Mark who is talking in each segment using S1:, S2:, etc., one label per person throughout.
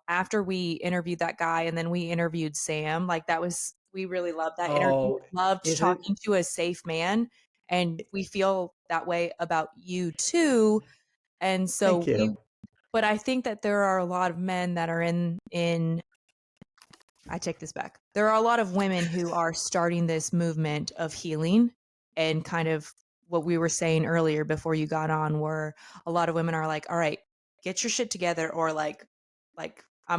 S1: after we interviewed that guy and then we interviewed Sam, like we really loved that interview.
S2: Oh,
S1: Loved
S2: is it?
S1: talking to a safe man. And we feel that way about you too. And
S2: Thank
S1: so
S2: you.
S1: but I think that there are a lot of men that are I take this back. There are a lot of women who are starting this movement of healing and kind of what we were saying earlier before you got on, where a lot of women are like, all right, get your shit together, or like I'm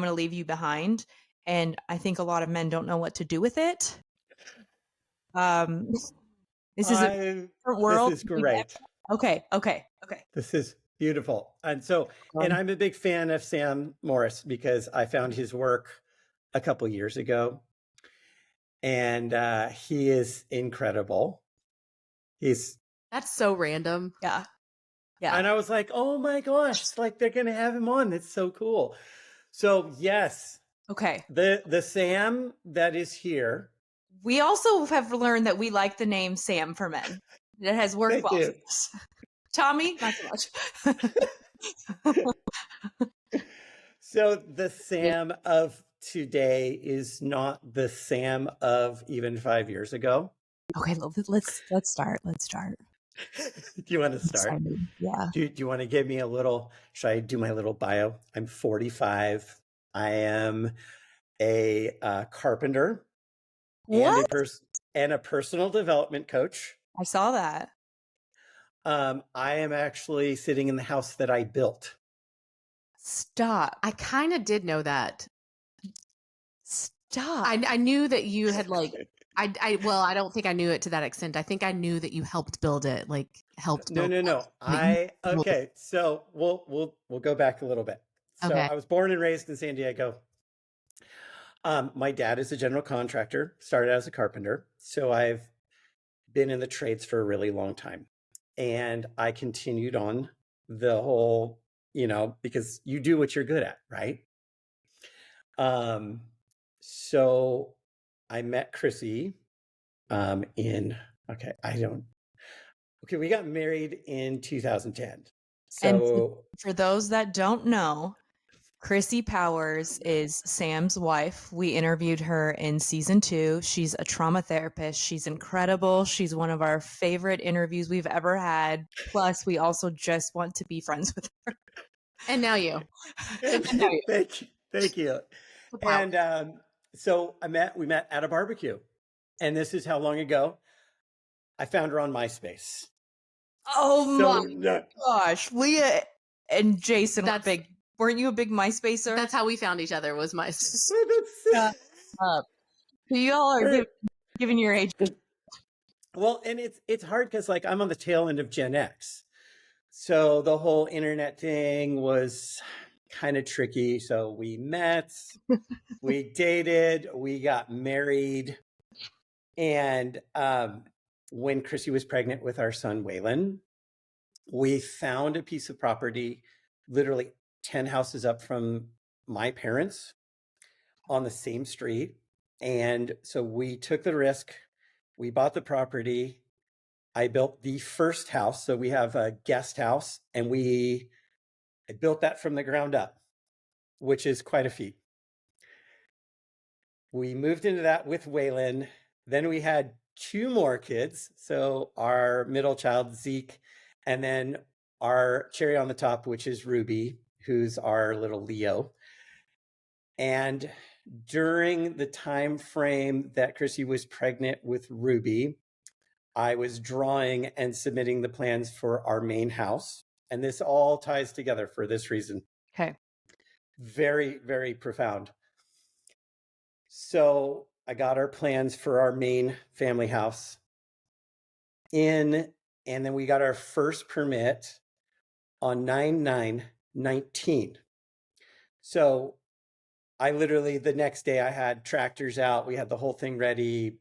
S1: going to leave you behind. And I think a lot of men don't know what to do with it. Um, this is a
S2: I
S1: different
S2: this
S1: world.
S2: is great.
S1: Okay. Okay. Okay.
S2: This is beautiful. And I'm a big fan of Sam Morris because I found his work a couple years ago, and he is incredible. He's
S3: That's so random.
S1: Yeah. Yeah.
S2: And I was like, oh my gosh, it's like they're gonna have him on. It's so cool. So yes,
S1: Okay.
S2: the Sam that is here.
S1: We also have learned that we like the name Sam for men. It has worked
S2: Thank
S1: well for
S2: you.
S1: us. Tommy, not so much.
S2: So the Sam of today is not the Sam of even 5 years ago.
S1: Okay, let's start. Let's start.
S2: Do you want to start?
S1: Excited. Yeah.
S2: Do you want to give me a little? Should I do my little bio? I'm 45. I am a carpenter
S1: What?
S2: and a personal development coach.
S1: I saw that.
S2: I am actually sitting in the house that I built.
S1: Stop.
S3: I kind of did know that.
S1: Stop.
S3: I knew that you had like well, I don't think I knew it to that extent. I think I knew that you helped build it, like helped build
S2: No. Okay. So we'll go back a little bit. So
S3: Okay.
S2: I was born and raised in San Diego. My dad is a general contractor, started as a carpenter. So I've been in the trades for a really long time. And I continued on the whole, because you do what you're good at, right? So I met Chrissy we got married in 2010.
S1: And
S2: So
S1: for those that don't know, Chrissy Powers is Sam's wife. We interviewed her in season 2. She's a trauma therapist. She's incredible. She's one of our favorite interviews we've ever had. Plus, we also just want to be friends with her.
S3: And now you.
S2: Thank you. And so we met at a barbecue. And this is how long ago? I found her on MySpace.
S1: Oh my gosh. Leah and Jason were big. Weren't you a big MySpacer?
S3: That's how we found each other, was MySpace.
S1: So y'all are giving your age.
S2: Well, and it's hard because like I'm on the tail end of Gen X. So the whole internet thing was kind of tricky. So we met, we dated, we got married. And when Chrissy was pregnant with our son, Waylon, we found a piece of property literally 10 houses up from my parents on the same street. And so we took the risk. We bought the property. I built the first house. So we have a guest house, and I built that from the ground up, which is quite a feat. We moved into that with Waylon. Then we had 2 more kids. So our middle child, Zeke, and then our cherry on the top, which is Ruby, who's our little Leo. And during the time frame that Chrissy was pregnant with Ruby, I was drawing and submitting the plans for our main house. And this all ties together for this reason.
S1: Okay.
S2: Very, very profound. So I got our plans for our main family house in, and then we got our first permit on 9/9/19. So I literally, the next day I had tractors out. We had the whole thing ready,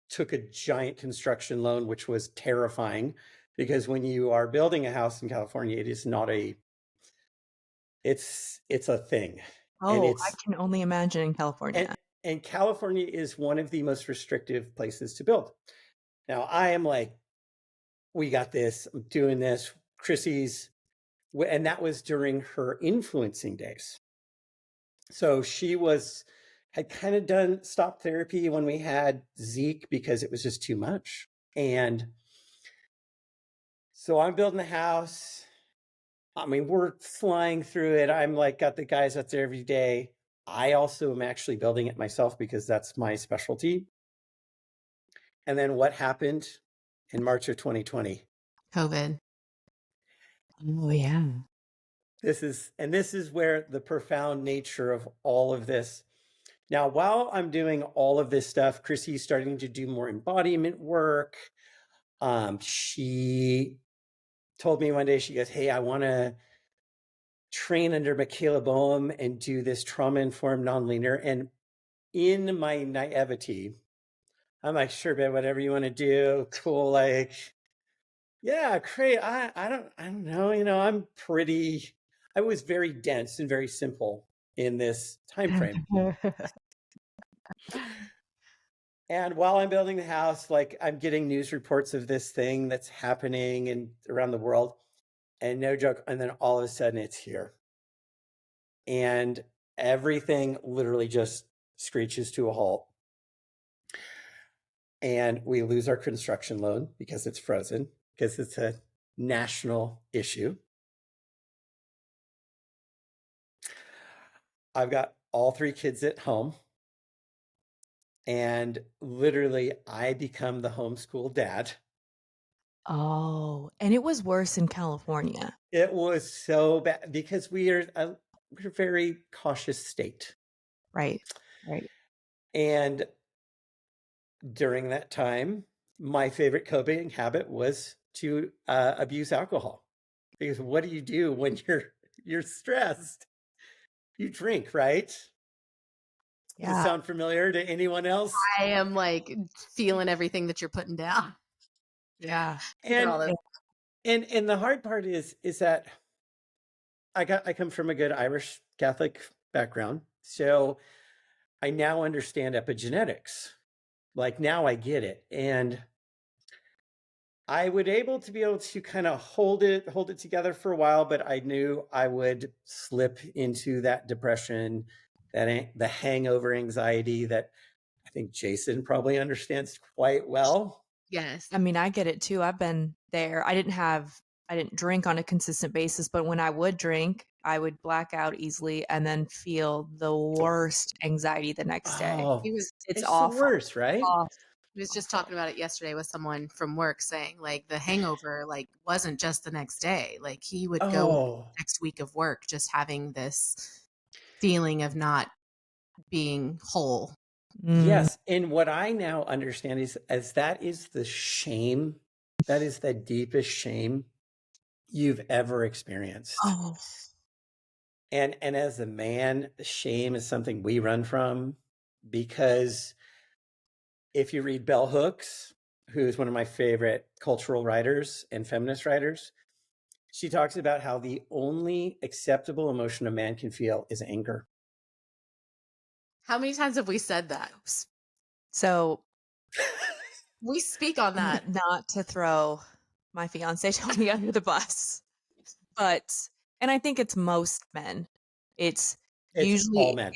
S2: took a giant construction loan, which was terrifying because when you are building a house in California, it is not it's a thing.
S1: Oh, I can only imagine in California.
S2: And California is one of the most restrictive places to build. Now I am like, we got this, I'm doing this. Chrissy's And that was during her influencing days. So she had kind of done stop therapy when we had Zeke because it was just too much. And so I'm building the house. I mean, we're flying through it. I'm like, got the guys out there every day. I also am actually building it myself because that's my specialty. And then what happened in March of 2020?
S3: COVID.
S1: Oh yeah.
S2: This is where the profound nature of all of this. Now, while I'm doing all of this stuff, Chrissy's starting to do more embodiment work. She told me one day, she goes, "Hey, I want to train under Michaela Boehm and do this trauma-informed nonlinear." And in my naivety, I'm like, "Sure, babe, whatever you want to do, cool." Like, yeah, great. I don't know. I was very dense and very simple in this time frame. And while I'm building the house, like I'm getting news reports of this thing that's happening and around the world, and no joke. And then all of a sudden it's here. And everything literally just screeches to a halt. And we lose our construction loan because it's frozen, because it's a national issue. I've got all 3 kids at home. And literally, I become the homeschool dad.
S1: Oh, and it was worse in California.
S2: It was so bad because we're a very cautious state.
S1: Right. Right.
S2: And during that time, my favorite coping habit was to abuse alcohol. Because what do you do when you're stressed? You drink, right? Does it
S1: Yeah.
S2: sound familiar to anyone else?
S3: I am like feeling everything that you're putting down.
S1: Yeah.
S3: Taking all
S2: And
S3: this.
S2: and the hard part is that I come from a good Irish Catholic background. So I now understand epigenetics. Like now I get it. And I would be able to kind of hold it together for a while, but I knew I would slip into that depression, the hangover anxiety that I think Jason probably understands quite well.
S3: Yes.
S1: I mean, I get it too. I've been there. I didn't drink on a consistent basis, but when I would drink, I would black out easily and then feel the worst anxiety the next day.
S3: He
S2: Oh,
S3: was
S1: It's
S2: it's the
S1: awful.
S2: worst, right?
S1: Awful.
S3: he was just talking about it yesterday with someone from work saying like the hangover like wasn't just the next day. Like he would go
S2: Oh,
S3: next week of work just having this feeling of not being whole.
S1: Mm.
S2: yes. And what I now understand is as that is the shame, that is the deepest shame you've ever experienced.
S1: Oh,
S2: And as a man, shame is something we run from because if you read Bell Hooks, who's one of my favorite cultural writers and feminist writers, she talks about how the only acceptable emotion a man can feel is anger.
S3: How many times have we said that?
S1: so
S3: We speak on that.
S1: not to throw my fiance Tony under the bus, but and I think it's most men. It's
S2: It's all
S1: usually
S2: men.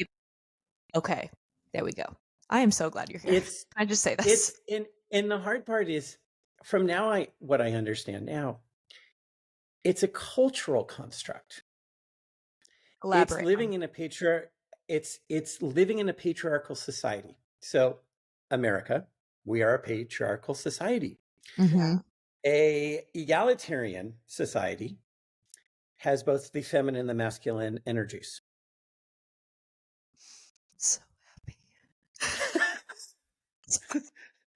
S1: okay. There we go. I am so glad you're here.
S2: It's
S1: Can I just say
S2: it's
S1: this?
S2: and the hard part is from what I understand now, it's a cultural construct. It's
S1: Elaborate
S2: living
S1: on.
S2: in a it's living in a patriarchal society. So America, we are a patriarchal society.
S1: Mhm.
S2: A egalitarian society has both the feminine and the masculine energies.
S1: So happy.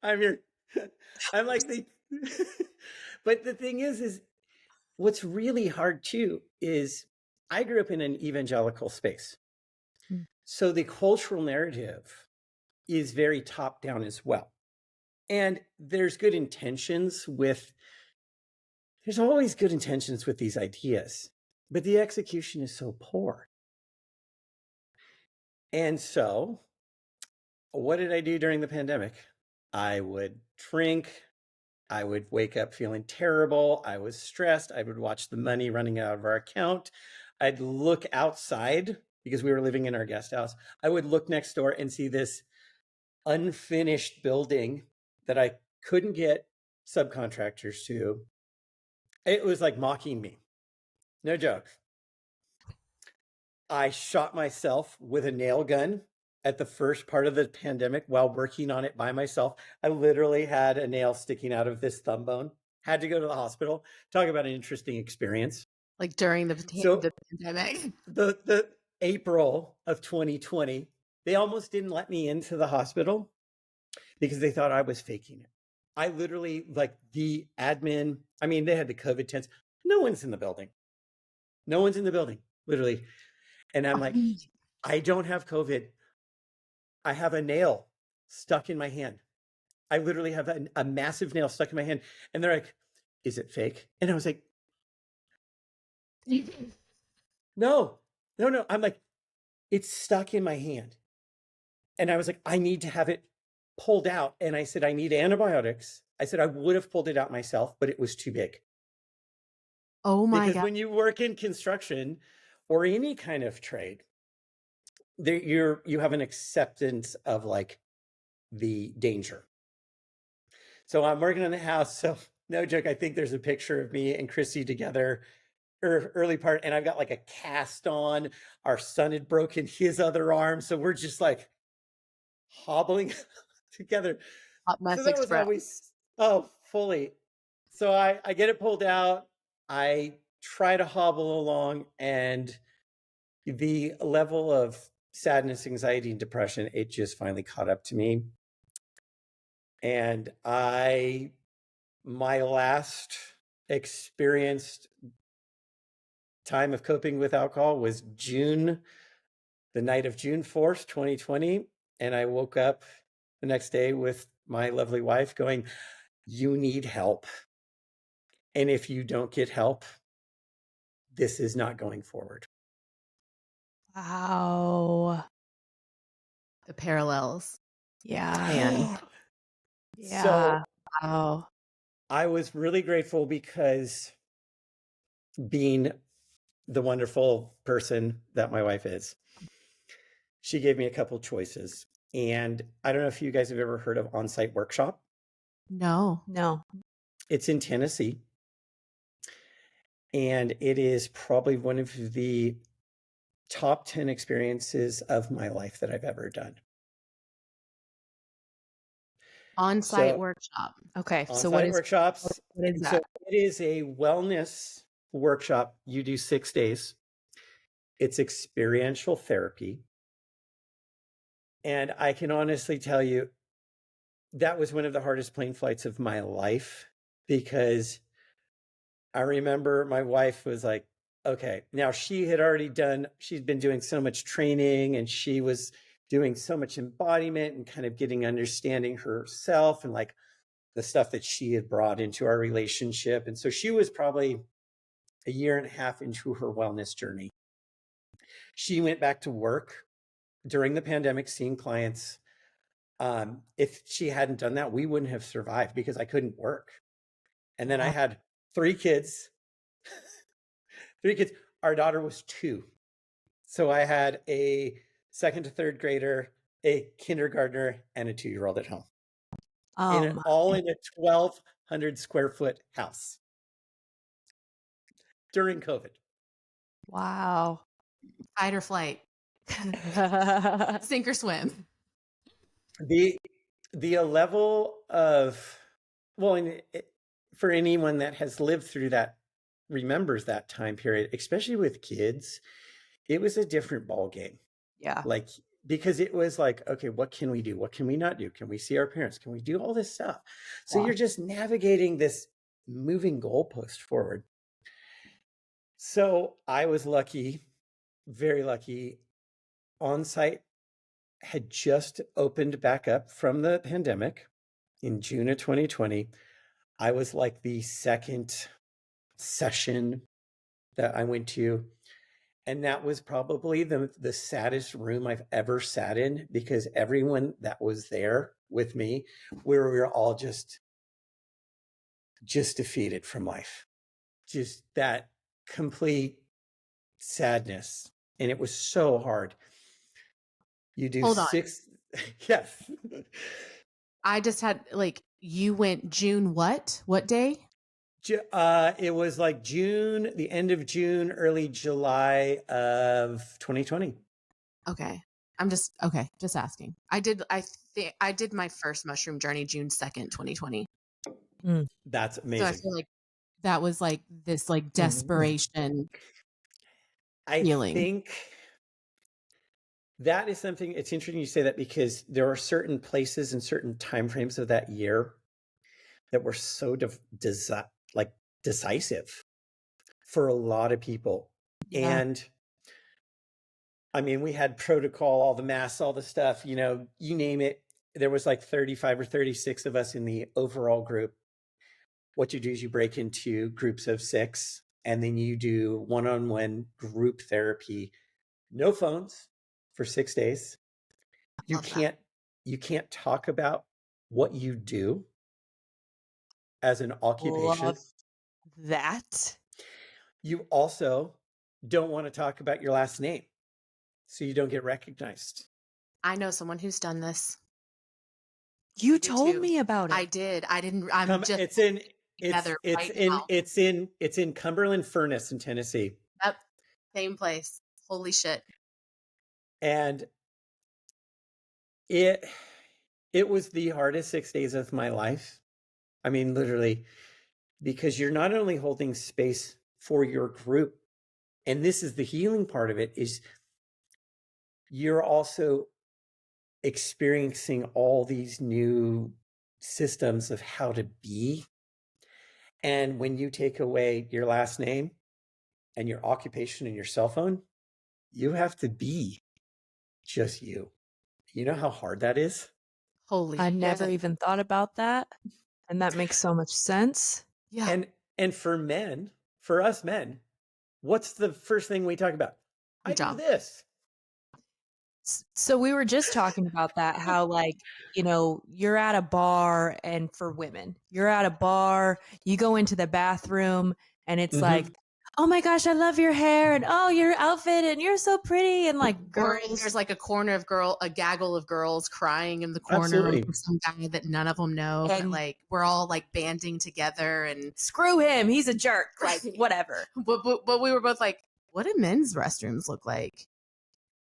S2: I'm here. I'm like but the thing is what's really hard too is I grew up in an evangelical space.
S1: Mm.
S2: So the cultural narrative is very top down as well. And there's always good intentions with these ideas, but the execution is so poor. And so, what did I do during the pandemic? I would drink, I would wake up feeling terrible. I was stressed. I would watch the money running out of our account. I'd look outside because we were living in our guest house. I would look next door and see this unfinished building that I couldn't get subcontractors to. It was like mocking me. No joke. I shot myself with a nail gun at the first part of the pandemic while working on it by myself. I literally had a nail sticking out of this thumb bone. Had to go to the hospital. Talk about an interesting experience.
S3: Like during
S2: So
S3: the pandemic.
S2: the April of 2020, they almost didn't let me into the hospital because they thought I was faking it. I literally, like the admin, I mean, they had the COVID tents. No one's in the building. No one's in the building, literally. And I'm like, I don't have COVID. I have a nail stuck in my hand. I literally have a massive nail stuck in my hand. And they're like, is it fake? And I was like, no. I'm like, it's stuck in my hand. And I was like, I need to have it pulled out. And I said, I need antibiotics. I said, I would have pulled it out myself, but it was too big.
S3: Oh my
S2: Because
S3: God.
S2: when you work in construction or any kind of trade, you have an acceptance of like the danger. So I'm working on the house. So no joke, I think there's a picture of me and Chrissy together early part, and I've got like a cast on. Our son had broken his other arm, so we're just like hobbling together.
S3: Hot mess
S2: So that was
S3: express.
S2: always fully. So I get it pulled out. I try to hobble along, and the level of sadness, anxiety, and depression, it just finally caught up to me. And my last experienced time of coping with alcohol was the night of June 4th, 2020. And I woke up the next day with my lovely wife going, you need help. And if you don't get help, this is not going forward.
S1: Wow.
S3: The parallels.
S1: Yeah.
S3: Man.
S1: Yeah.
S2: So
S1: Wow.
S2: I was really grateful because being the wonderful person that my wife is, she gave me a couple choices. And I don't know if you guys have ever heard of On-Site Workshop.
S3: No.
S1: No.
S2: It's in Tennessee. And it is probably one of the top 10 experiences of my life that I've ever done.
S3: On-site
S2: So
S3: workshop.
S1: Okay. So
S2: on-site workshops.
S1: what is
S2: So
S1: that?
S2: it is a wellness workshop. You do 6 days. It's experiential therapy. And I can honestly tell you, that was one of the hardest plane flights of my life, because I remember my wife was like, okay, now she'd been doing so much training, and she was doing so much embodiment and kind of getting understanding herself and like the stuff that she had brought into our relationship. And so she was probably a year and a half into her wellness journey. She went back to work during the pandemic, seeing clients. If she hadn't done that, we wouldn't have survived because I couldn't work. And then I had 3 kids. 3 kids. Our daughter was 2. So I had a 2nd to 3rd grader, a kindergartner, and a 2-year-old at home. All in a 1,200 square foot house during COVID.
S1: Wow.
S3: Fight or flight. Sink or swim.
S2: The level of, well, and for anyone that has lived through that, remembers that time period, especially with kids, it was a different ball game.
S1: Yeah.
S2: Like, because it was like, okay, what can we do? What can we not do? Can we see our parents? Can we do all this stuff? So
S1: Wow.
S2: you're just navigating this moving goalpost forward. So I was lucky, very lucky. On-site had just opened back up from the pandemic in June of 2020. I was like the second session that I went to. And that was probably the saddest room I've ever sat in, because everyone that was there with me, we were all just just defeated from life. Just that complete sadness. And it was so hard. You do
S3: Hold on.
S2: 6, yes.
S3: I just had like you went June what? What day?
S2: It was like June, the end of June, early July of 2020.
S3: Okay. Just asking. I think I did my first mushroom journey June 2nd, 2020.
S2: That's
S3: So I
S2: amazing.
S3: feel like that was like this like desperation
S2: I
S3: healing.
S2: think that is something, it's interesting you say that because there are certain places and certain timeframes of that year that were so decisive for a lot of people.
S1: Yeah.
S2: And I mean, we had protocol, all the masks, all the stuff, you name it. There was like 35 or 36 of us in the overall group. What you do is you break into groups of 6, and then you do one-on-one group therapy, no phones for 6 days. You can't talk about what you do as an occupation.
S1: Love that.
S2: You also don't want to talk about your last name, so you don't get recognized.
S3: I know someone who's done this.
S1: You
S3: did
S1: told
S3: too.
S1: me about it.
S3: I did. I didn't. I'm just
S2: It's in
S3: together
S2: it's
S3: right
S2: in
S3: now.
S2: it's in Cumberland Furnace in Tennessee.
S3: Yep. Same place. Holy shit.
S2: And it was the hardest 6 days of my life. I mean, literally, because you're not only holding space for your group, and this is the healing part of it, is you're also experiencing all these new systems of how to be. And when you take away your last name and your occupation and your cell phone, you have to be just you. You know how hard that is?
S3: Holy.
S1: I never even thought about that. And that makes so much sense.
S3: Yeah.
S2: And for us men, what's the first thing we talk about? I do this.
S1: So we were just talking about that, how like, you're at a bar, and for women, you're at a bar, you go into the bathroom and it's like, oh my gosh, I love your hair, and oh, your outfit, and you're so pretty, and like
S3: Or
S1: girls.
S3: there's like a gaggle of girls crying in the corner
S2: Absolutely.
S3: with some guy that none of them know. But
S1: And-
S3: like we're all like banding together and
S1: Screw him, he's a jerk, like whatever.
S3: but we were both like, what do men's restrooms look like?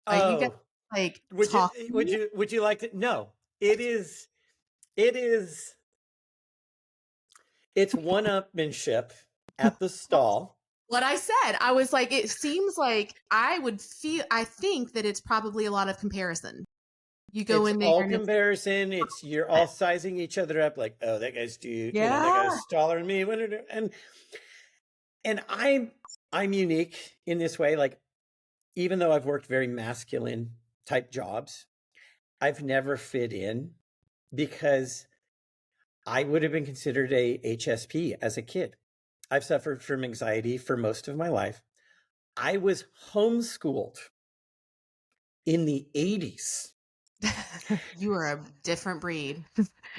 S3: Are you guys like talking?
S2: Would you like to? No, it's one-upmanship at the stall.
S3: What I said, I was like, it seems like I think that it's probably a lot of comparison. You go in there
S2: all
S3: and
S2: comparison. You're all sizing each other up, like, oh, that guy's that guy's taller than me. And I'm unique in this way. Like, even though I've worked very masculine type jobs, I've never fit in because I would have been considered a HSP as a kid. I've suffered from anxiety for most of my life. I was homeschooled in the 80s.
S3: you are a different breed.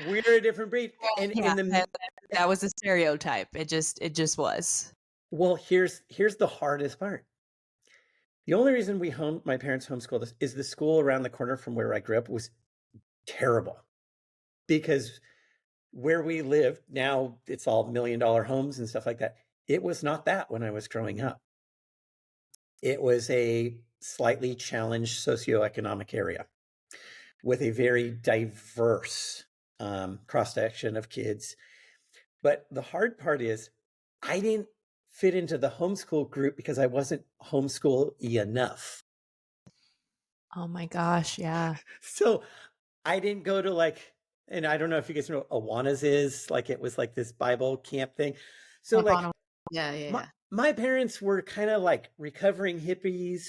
S2: We're a different breed. And
S1: that was a stereotype. It just was.
S2: Well, here's the hardest part. The only reason my parents homeschooled us is the school around the corner from where I grew up was terrible, because where we lived, now it's all $1 million homes and stuff like that. It was not that when I was growing up. It was a slightly challenged socioeconomic area with a very diverse cross-section of kids. But the hard part is I didn't fit into the homeschool group because I wasn't homeschool-y enough.
S1: Oh my gosh, yeah.
S2: So I didn't go to and I don't know if you guys know what Awanas is, like it was like this Bible camp thing. So my parents were kind of like recovering hippies,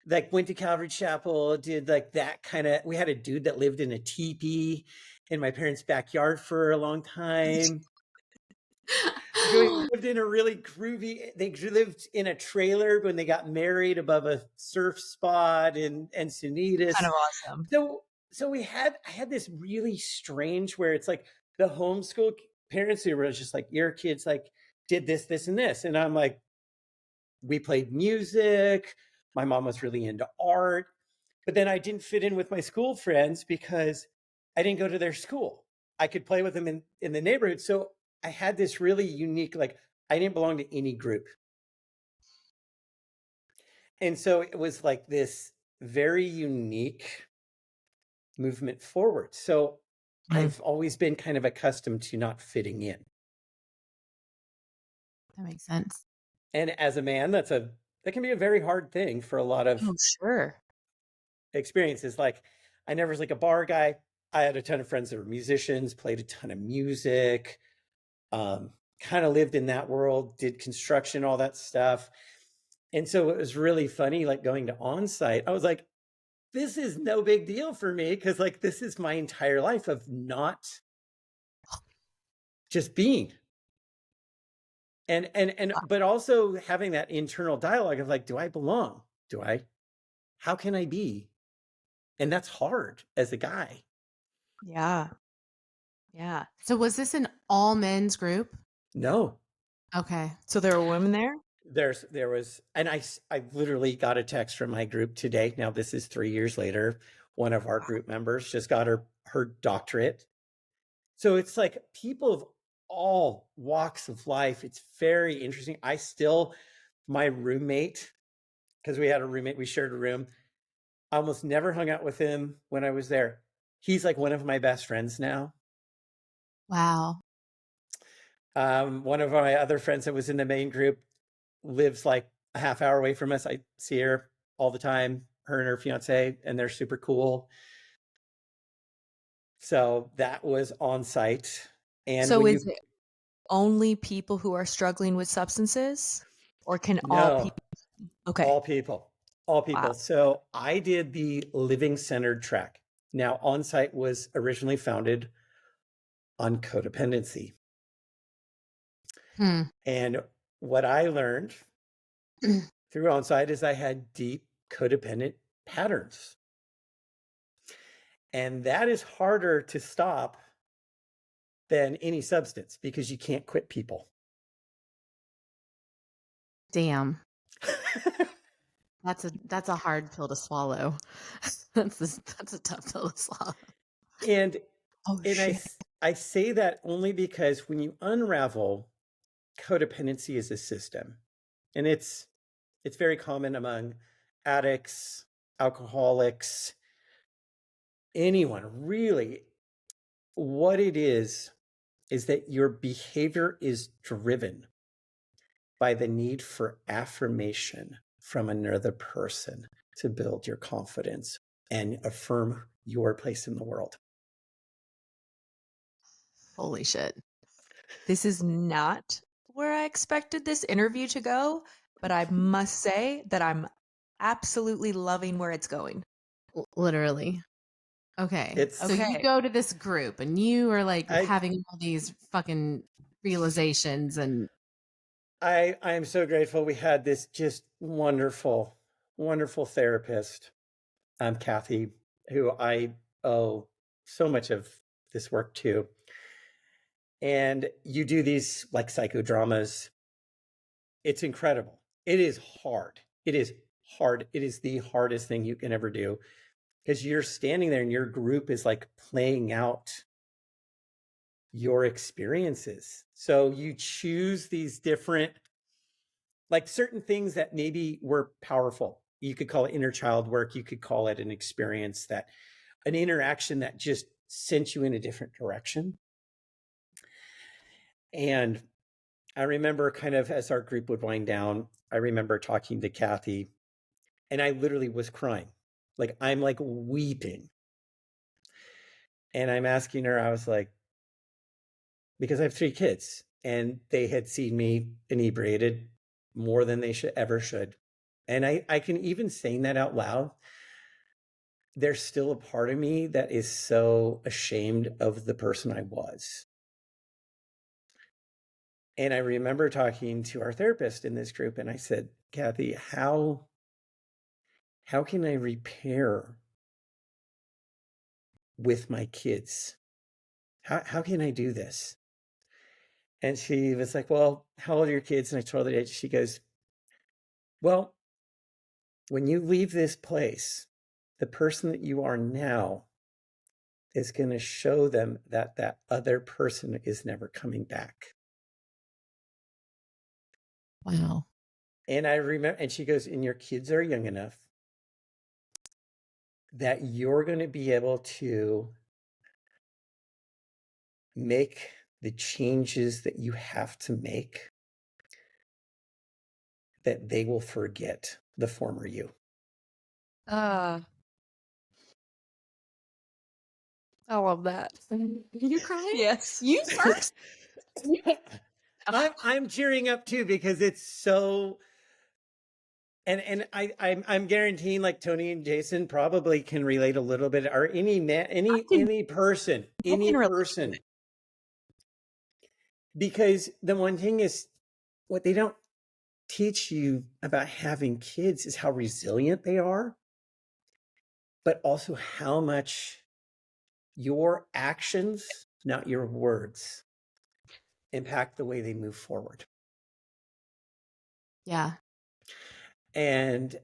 S2: like went to Calvary Chapel, did like that kind of, we had a dude that lived in a teepee in my parents' backyard for a long time. They lived in a really groovy, they lived in a trailer when they got married above a surf spot in Encinitas.
S1: Kind of awesome.
S2: So I had this really strange where it's like the homeschool parents who were just like, your kids like did this, this, and this. And I'm like, we played music. My mom was really into art. But then I didn't fit in with my school friends because I didn't go to their school. I could play with them in the neighborhood. So I had this really unique, like, I didn't belong to any group. And so it was like this very unique movement forward. So
S3: Mhm.
S2: I've always been kind of accustomed to not fitting in.
S3: That makes sense.
S2: And as a man, that can be a very hard thing for a lot of
S1: Oh, sure.
S2: experiences. Like, I never was like a bar guy. I had a ton of friends that were musicians, played a ton of music, kind of lived in that world, did construction, all that stuff. And so it was really funny, like going to on-site. I was like, this is no big deal for me because like this is my entire life of not just being. And
S3: Wow.
S2: but also having that internal dialogue of like, do I belong? Do I? How can I be? And that's hard as a guy.
S1: Yeah. Yeah.
S3: So was this an all men's group?
S2: No,
S3: Okay.
S1: So there were women there?
S2: there was, and I literally got a text from my group today. Now this is 3 years later. One of our
S1: Wow.
S2: group members just got her doctorate. So it's like people of all walks of life. It's very interesting. My roommate, because we had a roommate, we shared a room. I almost never hung out with him when I was there. He's like one of my best friends now.
S3: Wow.
S2: One of my other friends that was in the main group lives like a half hour away from us. I see her all the time, her and her fiance, and they're super cool. So that was on site. And
S1: So
S2: when
S1: is
S2: you,
S1: it only people who are struggling with substances, or can all
S2: no,
S1: people? Okay.
S2: all people, all people.
S1: Wow.
S2: So I did the living centered track. Now, on site was originally founded on codependency.
S3: Hmm.
S2: And what I learned through onsite is I had deep codependent patterns. And that is harder to stop than any substance because you can't quit people.
S3: Damn. That's a hard pill to swallow. That's a tough pill to swallow.
S2: and
S1: Oh
S2: and
S1: shit.
S2: I say that only because when you unravel codependency as a system, and it's very common among addicts, alcoholics, anyone really, what it is that your behavior is driven by the need for affirmation from another person to build your confidence and affirm your place in the world.
S3: Holy shit.
S1: This is not where I expected this interview to go, but I must say that I'm absolutely loving where it's going.
S3: Literally. Okay. So
S2: It's
S3: you
S1: Okay.
S3: go to this group and you are like
S2: I
S3: having all these fucking realizations and
S2: I am so grateful we had this just wonderful, wonderful therapist, Kathy, who I owe so much of this work to. And you do these like psychodramas. It's incredible. It is hard. It is hard. It is the hardest thing you can ever do because you're standing there and your group is like playing out your experiences. So you choose these different, like certain things that maybe were powerful. You could call it inner child work. You could call it an experience an interaction that just sent you in a different direction. And I remember kind of as our group would wind down, I remember talking to Kathy and I literally was crying. Like I'm like weeping. And I'm asking her, I was like, because I have 3 kids and they had seen me inebriated more than they should. And I can even saying that out loud, there's still a part of me that is so ashamed of the person I was. And I remember talking to our therapist in this group and I said, Kathy, how can I repair with my kids? How can I do this? And she was like, well, how old are your kids? And I told her age. She goes, well, when you leave this place, the person that you are now is going to show them that that other person is never coming back.
S3: Wow.
S2: And I remember, and she goes, and your kids are young enough that you're going to be able to make the changes that you have to make, that they will forget the former you.
S1: Uh, I love that.
S3: You crying?
S1: Yes.
S3: You first?
S2: I'm cheering up too because it's so. And I'm guaranteeing like Tony and Jason probably can relate a little bit, or any man, any person,
S1: I
S2: any
S1: can relate.
S2: person. Because the one thing is, what they don't teach you about having kids is how resilient they are, but also how much your actions, not your words, impact the way they move forward.
S3: Yeah.
S2: And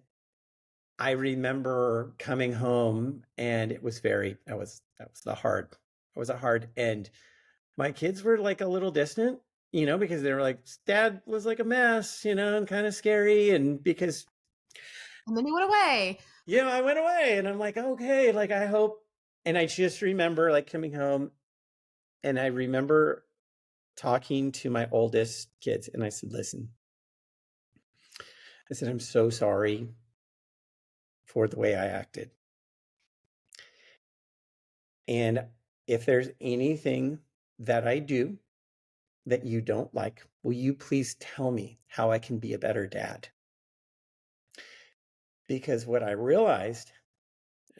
S2: I remember coming home, and it was that was a hard end. My kids were like a little distant, because they were like, dad was like a mess, and kind of scary. And because,
S3: And then he went away.
S2: I went away, and I'm like, okay, like I hope. And I just remember like coming home, and I remember talking to my oldest kids, and I said, listen, I said, I'm so sorry for the way I acted. And if there's anything that I do that you don't like, will you please tell me how I can be a better dad? Because what I realized,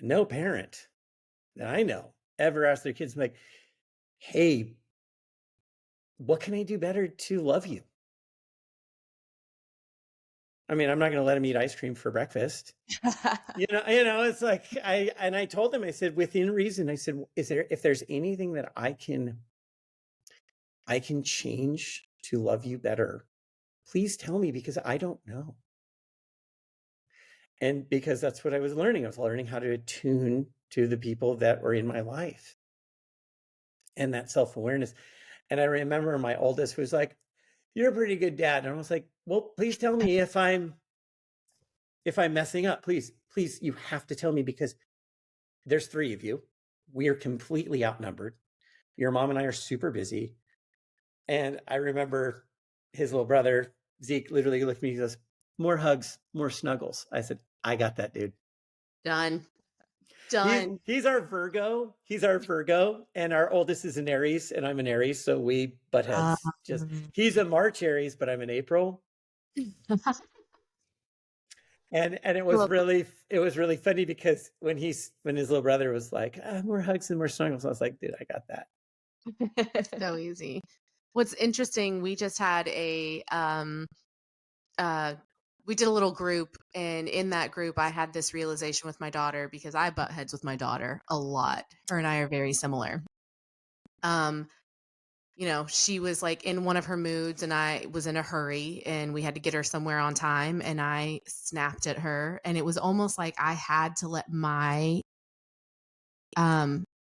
S2: no parent that I know ever asked their kids, like, hey, what can I do better to love you? I mean, I'm not going to let them eat ice cream for breakfast. It's like, I told them, I said, within reason, I said, if there's anything that I can change to love you better, please tell me, because I don't know. And because that's what I was learning. I was learning how to attune to the people that were in my life and that self-awareness. And I remember my oldest was like, you're a pretty good dad. And I was like, well, please tell me if I'm messing up. Please, you have to tell me, because there's 3 of you. We are completely outnumbered. Your mom and I are super busy. And I remember his little brother, Zeke, literally looked at me and goes, more hugs, more snuggles. I said, I got that, dude.
S3: Done.
S2: He's our Virgo. And our oldest is an Aries, and I'm an Aries, so we butt heads. He's a March Aries, but I'm an April. And it was really funny, because when his little brother was like, more hugs and more snuggles, I was like, dude, I got that.
S3: So easy. What's interesting, we just had we did a little group, and in that group I had this realization with my daughter, because I butt heads with my daughter a lot. Her and I are very similar. She was like in one of her moods, and I was in a hurry, and we had to get her somewhere on time, and I snapped at her, and it was almost like I had to let my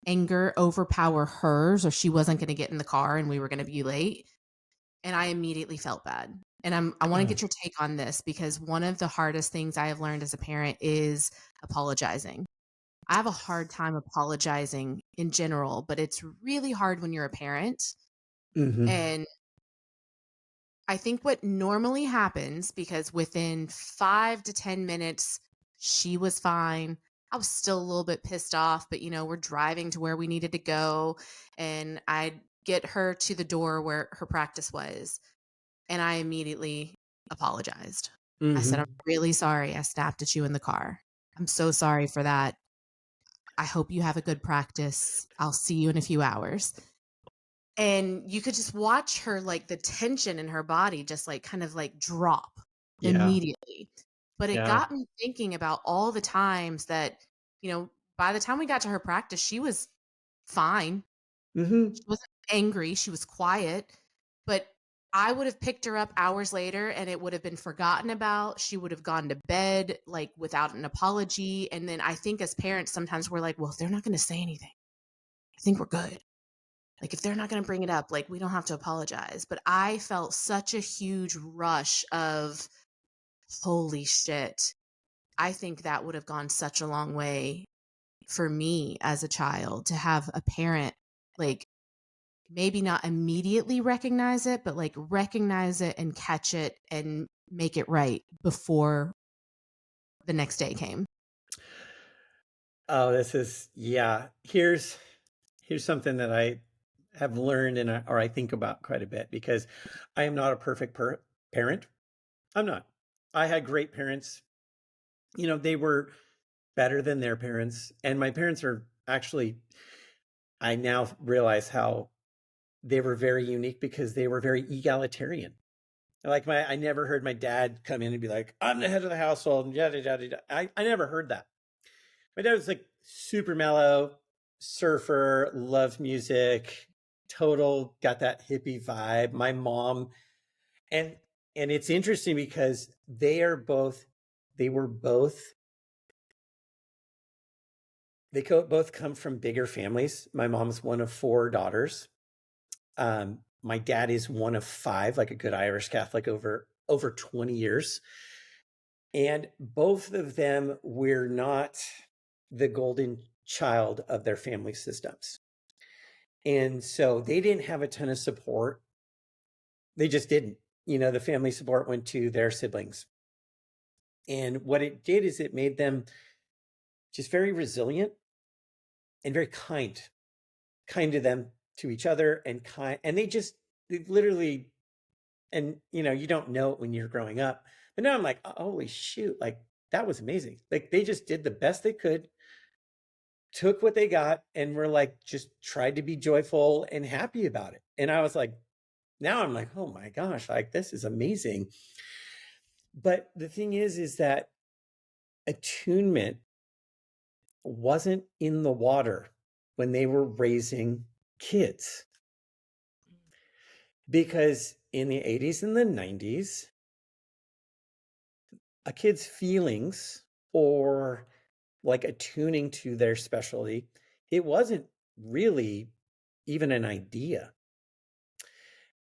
S3: anger overpower hers, or she wasn't going to get in the car and we were going to be late. And I immediately felt bad. And I want to get your take on this, because one of the hardest things I have learned as a parent is apologizing. I have a hard time apologizing in general, but it's really hard when you're a parent.
S2: Mm-hmm.
S3: And I think what normally happens, because within 5 to 10 minutes, she was fine. I was still a little bit pissed off, but we're driving to where we needed to go. And I'd get her to the door where her practice was. And I immediately apologized. I said, I'm really sorry I snapped at you in the car. I'm so sorry for that. I hope you have a good practice. I'll see you in a few hours. And you could just watch her, like the tension in her body just like kind of like drop immediately. But it got me thinking about all the times that, by the time we got to her practice, she was fine. She wasn't angry. She was quiet. But I would have picked her up hours later and it would have been forgotten about. She would have gone to bed like without an apology. And then I think as parents, sometimes we're like, well, if they're not going to say anything, I think we're good. Like if they're not going to bring it up, like we don't have to apologize. But I felt such a huge rush of holy shit. I think that would have gone such a long way for me as a child to have a parent like maybe not immediately recognize it, but like recognize it and catch it and make it right before the next day came.
S2: Oh, this is yeah. Here's something that I have learned or I think about quite a bit because I am not a perfect parent. I'm not. I had great parents. They were better than their parents, and my parents are actually. I now realize how they were very unique because they were very egalitarian. Like I never heard my dad come in and be like, "I'm the head of the household," and yada yada yada. I never heard that. My dad was like super mellow, surfer, loved music, total got that hippie vibe. My mom, and and it's interesting because they were both both come from bigger families. My mom's one of four daughters. My dad is one of five, like a good Irish Catholic over 20 years. And both of them were not the golden child of their family systems. And so they didn't have a ton of support. They just didn't. The family support went to their siblings. And what it did is it made them just very resilient and very kind to them, to each other, and kind. And they literally, and you don't know it when you're growing up. But now I'm like, holy shoot, like that was amazing. Like they just did the best they could, took what they got, and were like, just tried to be joyful and happy about it. And I was like, now I'm like, oh my gosh, like this is amazing. But the thing is that attunement wasn't in the water when they were raising kids. Because in the 80s and the 90s, a kid's feelings or like attuning to their specialty, it wasn't really even an idea.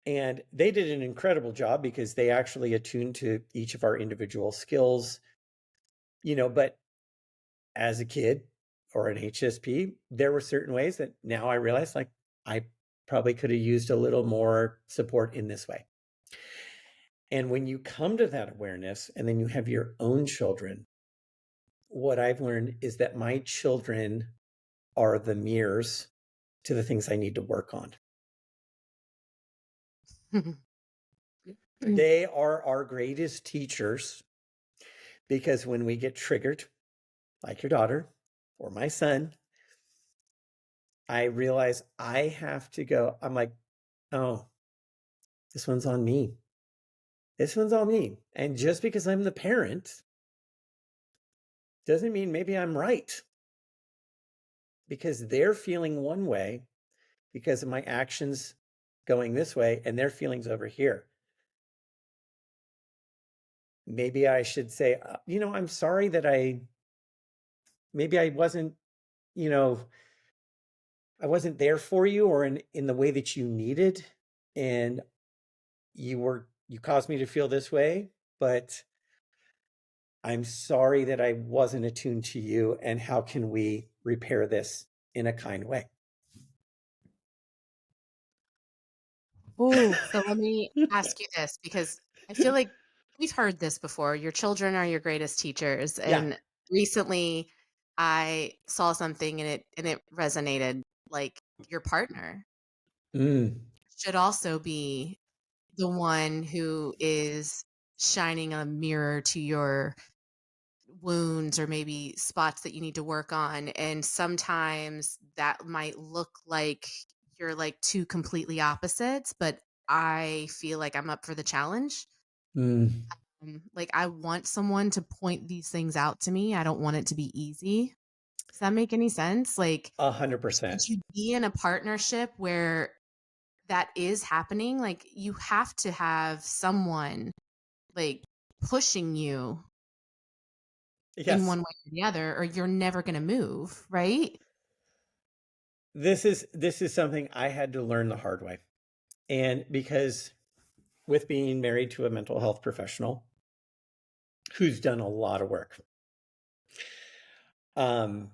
S2: And they did an incredible job because they actually attuned to each of our individual skills, but as a kid or an HSP, there were certain ways that now I realize like I probably could have used a little more support in this way. And when you come to that awareness and then you have your own children, what I've learned is that my children are the mirrors to the things I need to work on. They are our greatest teachers because when we get triggered, like your daughter or my son, I realize I have to go. I'm like, oh, this one's on me. This one's on me. And just because I'm the parent doesn't mean maybe I'm right. Because they're feeling one way because of my actions going this way and their feelings over here. Maybe I should say, I'm sorry that maybe I wasn't, I wasn't there for you or in the way that you needed. And you caused me to feel this way, but I'm sorry that I wasn't attuned to you. And how can we repair this in a kind way?
S3: Oh, so let me ask you this because I feel like we've heard this before. Your children are your greatest teachers.
S2: Yeah.
S3: And recently I saw something and it resonated like your partner
S2: Mm.
S3: should also be the one who is shining a mirror to your wounds or maybe spots that you need to work on. And sometimes that might look like you're like two completely opposites, but I feel like I'm up for the challenge.
S2: Mm.
S3: Like I want someone to point these things out to me. I don't want it to be easy. Does that make any sense? Like, could
S2: 100%.
S3: you be in a partnership where that is happening, like, you have to have someone, like, pushing you in
S2: Yes.
S3: one way or the other, or you're never gonna move, right?
S2: This is something I had to learn the hard way. And because with being married to a mental health professional who's done a lot of work, um,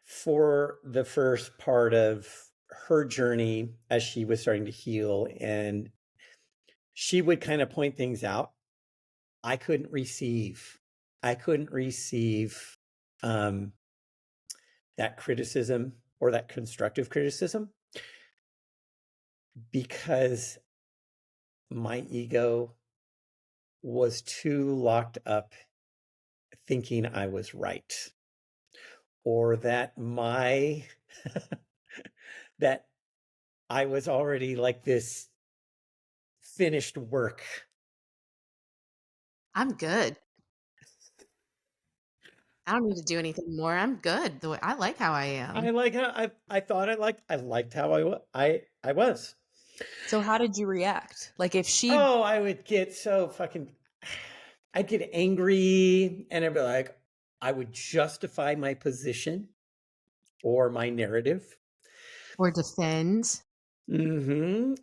S2: for the first part of her journey as she was starting to heal, and she would kind of point things out. I couldn't receive. I couldn't receive um, that criticism or that constructive criticism because my ego was too locked up thinking I was right, or that my that I was already like this finished work.
S3: I'm good. I don't need to do anything more. I'm good. The way I like how I am.
S2: I like how I thought I liked how I was.
S1: So how did you react? Like if she
S2: Oh, I would get so fucking I'd get angry and I'd be like, I would justify my position or my narrative.
S3: Or defend.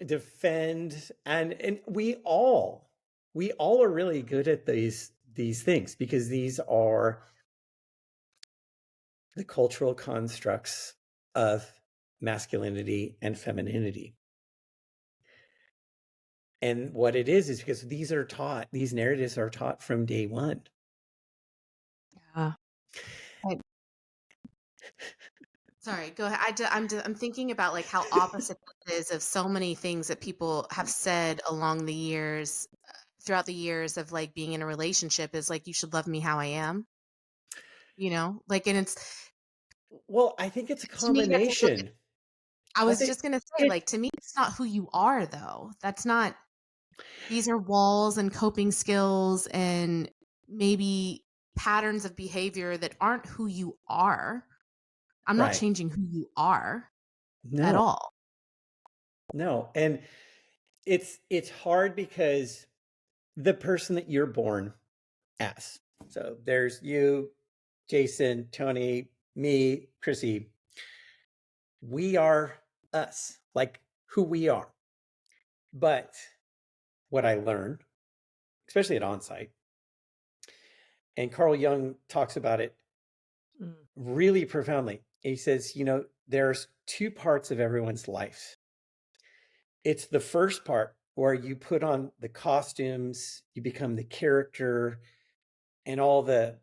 S2: Defend, and we all are really good at these things because these are the cultural constructs of masculinity and femininity. And what it is because these narratives are taught from day one.
S1: Yeah.
S3: I Sorry, go ahead. I'm thinking about, like, how opposite this is of so many things that people have said along the years, throughout the years of, like, being in a relationship is, like, "You should love me how I am," you know? Like, and it's
S2: Well, I think it's a
S3: to me, that's a look at
S2: combination.
S3: I
S2: I
S3: was
S2: think
S3: just gonna say,
S2: it
S3: like, to me, it's not who you are, though. That's not These are walls and coping skills and maybe patterns of behavior that aren't who you are. I'm not
S2: right.
S3: changing who you are at
S2: No,
S3: all.
S2: no. And it's hard because the person that you're born as. So there's you, Jason, Tony, me, Chrissy. We are us, like who we are. But what I learned, especially at onsite, and Carl Jung talks about it
S1: Mm.
S2: really profoundly. He says, there's two parts of everyone's life. It's the first part where you put on the costumes, you become the character, and all the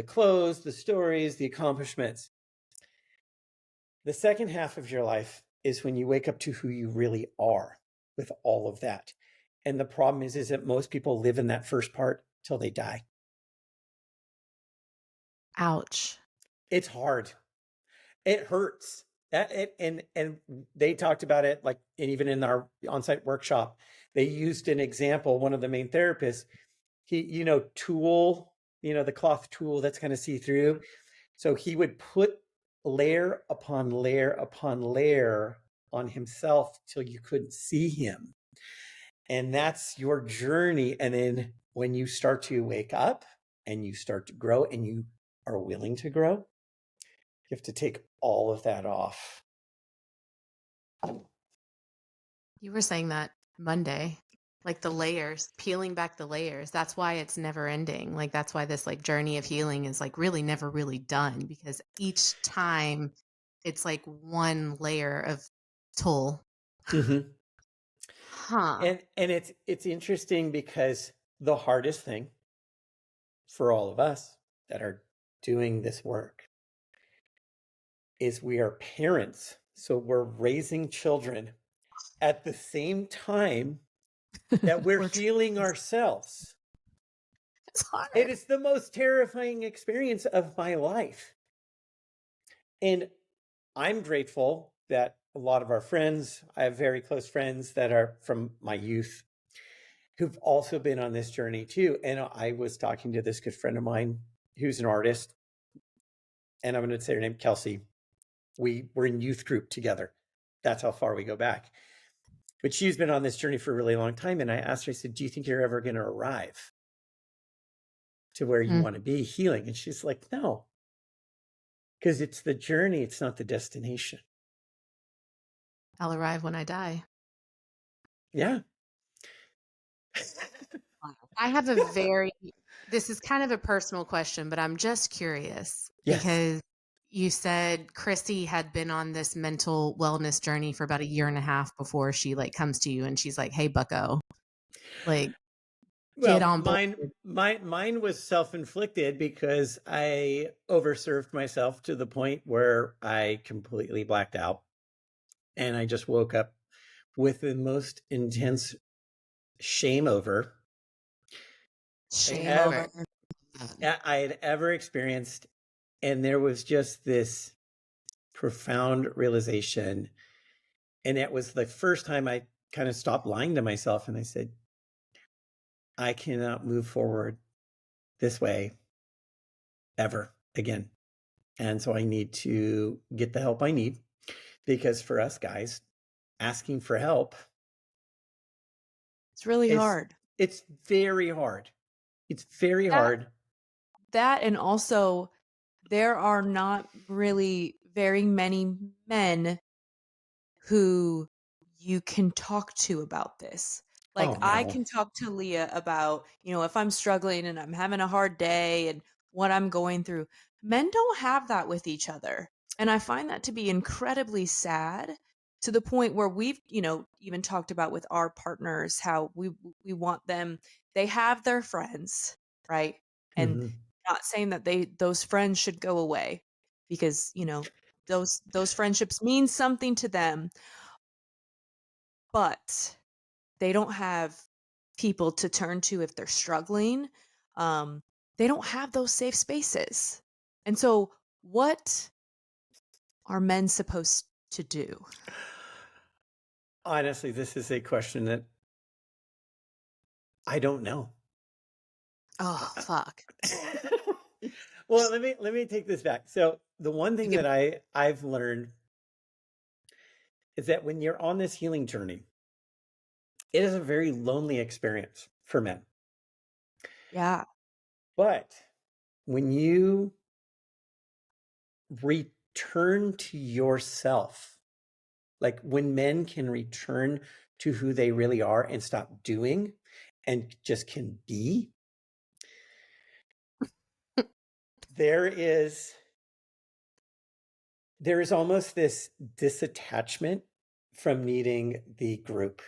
S2: clothes, the stories, the accomplishments. The second half of your life is when you wake up to who you really are with all of that. And the problem is that most people live in that first part till they die.
S3: Ouch.
S2: It's hard. It hurts. And they talked about it like, and even in our on-site workshop, they used an example. One of the main therapists, he, tool, the cloth tool that's kind of see-through. So he would put layer upon layer upon layer on himself till you couldn't see him. And that's your journey. And then when you start to wake up and you start to grow and you are willing to grow, you have to take all of that off.
S3: You were saying that Monday, like the layers, peeling back the layers. That's why it's never ending. Like that's why this like journey of healing is like really never really done because each time it's like one layer of toll.
S2: Mm-hmm.
S3: Huh.
S2: And it's interesting because the hardest thing for all of us that are doing this work is we are parents. So we're raising children at the same time that we're
S3: We're tr-
S2: healing ourselves.
S3: it's
S2: It
S3: hard.
S2: is the most terrifying experience of my life. And I'm grateful that a lot of our friends, I have very close friends that are from my youth who've also been on this journey too. And I was talking to this good friend of mine who's an artist, and I'm going to say her name, Kelsey. We were in youth group together. That's how far we go back. But she's been on this journey for a really long time. And I asked her, I said, do you think you're ever going to arrive to where you want to be healing? And she's like, no, because it's the journey. It's not the destination.
S3: I'll arrive when I die.
S2: Yeah.
S3: I have this is kind of a personal question, but I'm just curious
S2: Yes.
S3: because you said Chrissy had been on this mental wellness journey for about 1.5 years before she like comes to you and she's like, hey, bucko, like get on board.
S2: Mine was self-inflicted because I overserved myself to the point where I completely blacked out. And I just woke up with the most intense shame over I had ever experienced. And there was just this profound realization. And it was the first time I kind of stopped lying to myself. And I said, I cannot move forward this way ever again. And so I need to get the help I need, because for us guys, asking for help,
S1: It's really hard.
S2: It's very hard. It's very hard.
S1: That, and also there are not really very many men who you can talk to about this. Like,
S2: Oh,
S1: I
S2: no.
S1: can talk to Leah about, if I'm struggling and I'm having a hard day and what I'm going through. Men don't have that with each other. And I find that to be incredibly sad, to the point where we've, even talked about with our partners how we want them, they have their friends, right? And
S2: Mhm.
S1: not saying that those friends should go away, because, those friendships mean something to them, but they don't have people to turn to if they're struggling. They don't have those safe spaces. And so what are men supposed to do?
S2: Honestly, this is a question that I don't know.
S3: Oh, fuck.
S2: Well, let me take this back. So the one thing that I've learned is that when you're on this healing journey, it is a very lonely experience for men.
S1: Yeah.
S2: But when you return to yourself, like when men can return to who they really are and stop doing and just can be, there is almost this disattachment from needing the group.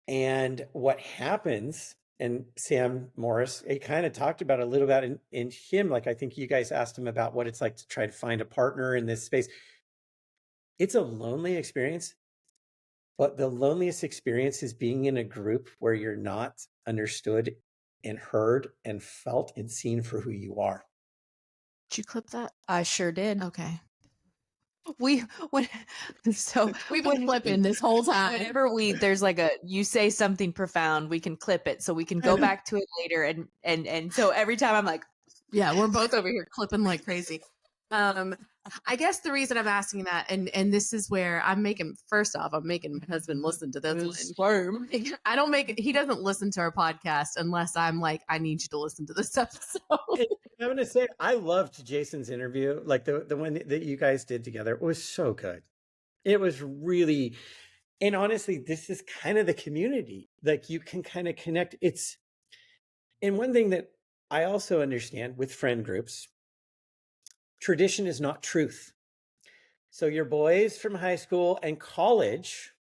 S2: And what happens, and Sam Morris, he kind of talked about a little bit in him, like I think you guys asked him about what it's like to try to find a partner in this space. It's a lonely experience, but the loneliest experience is being in a group where you're not understood and heard and felt and seen for who you are.
S3: Did you clip that?
S1: I sure did.
S3: Okay.
S1: We've been
S3: clipping this whole time.
S1: Whenever there's like you say something profound, we can clip it so we can go back to it later. And so every time I'm like,
S3: yeah, we're both over here clipping like crazy. I guess the reason I'm asking that, and this is where I'm making my husband listen to this one. I don't he doesn't listen to our podcast unless I'm like, I need you to listen to this episode.
S2: I'm going to say, I loved Jason's interview, like the one that you guys did together. It was so good. It was really, and honestly, this is kind of the community. Like you can kind of connect. And one thing that I also understand with friend groups, tradition is not truth. So your boys from high school and college,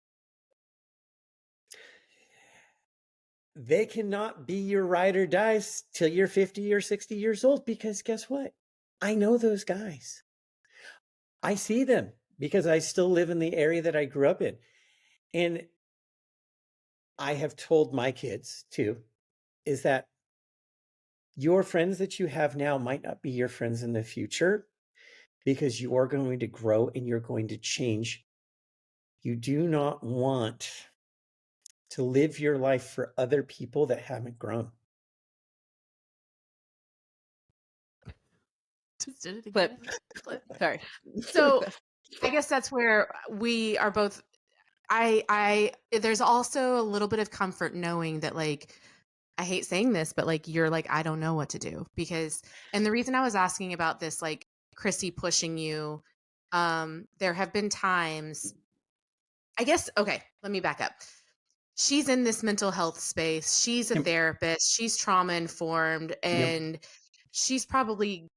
S2: they cannot be your ride or dies till you're 50 or 60 years old, because guess what? I know those guys. I see them because I still live in the area that I grew up in. And I have told my kids too, is that your friends that you have now might not be your friends in the future, because you are going to grow and you're going to change. You do not want to live your life for other people that haven't grown.
S3: Just did it
S1: clip.
S3: again.
S1: Sorry.
S3: So I guess that's where we are both. I there's also a little bit of comfort knowing that, like, I hate saying this, but like you're like, I don't know what to do because, and the reason I was asking about this, like Chrissy pushing you, there have been times, I guess, okay, let me back up. She's in this mental health space. She's a
S2: Yep.
S3: therapist. She's trauma informed.
S2: Yep.
S3: And she's probably,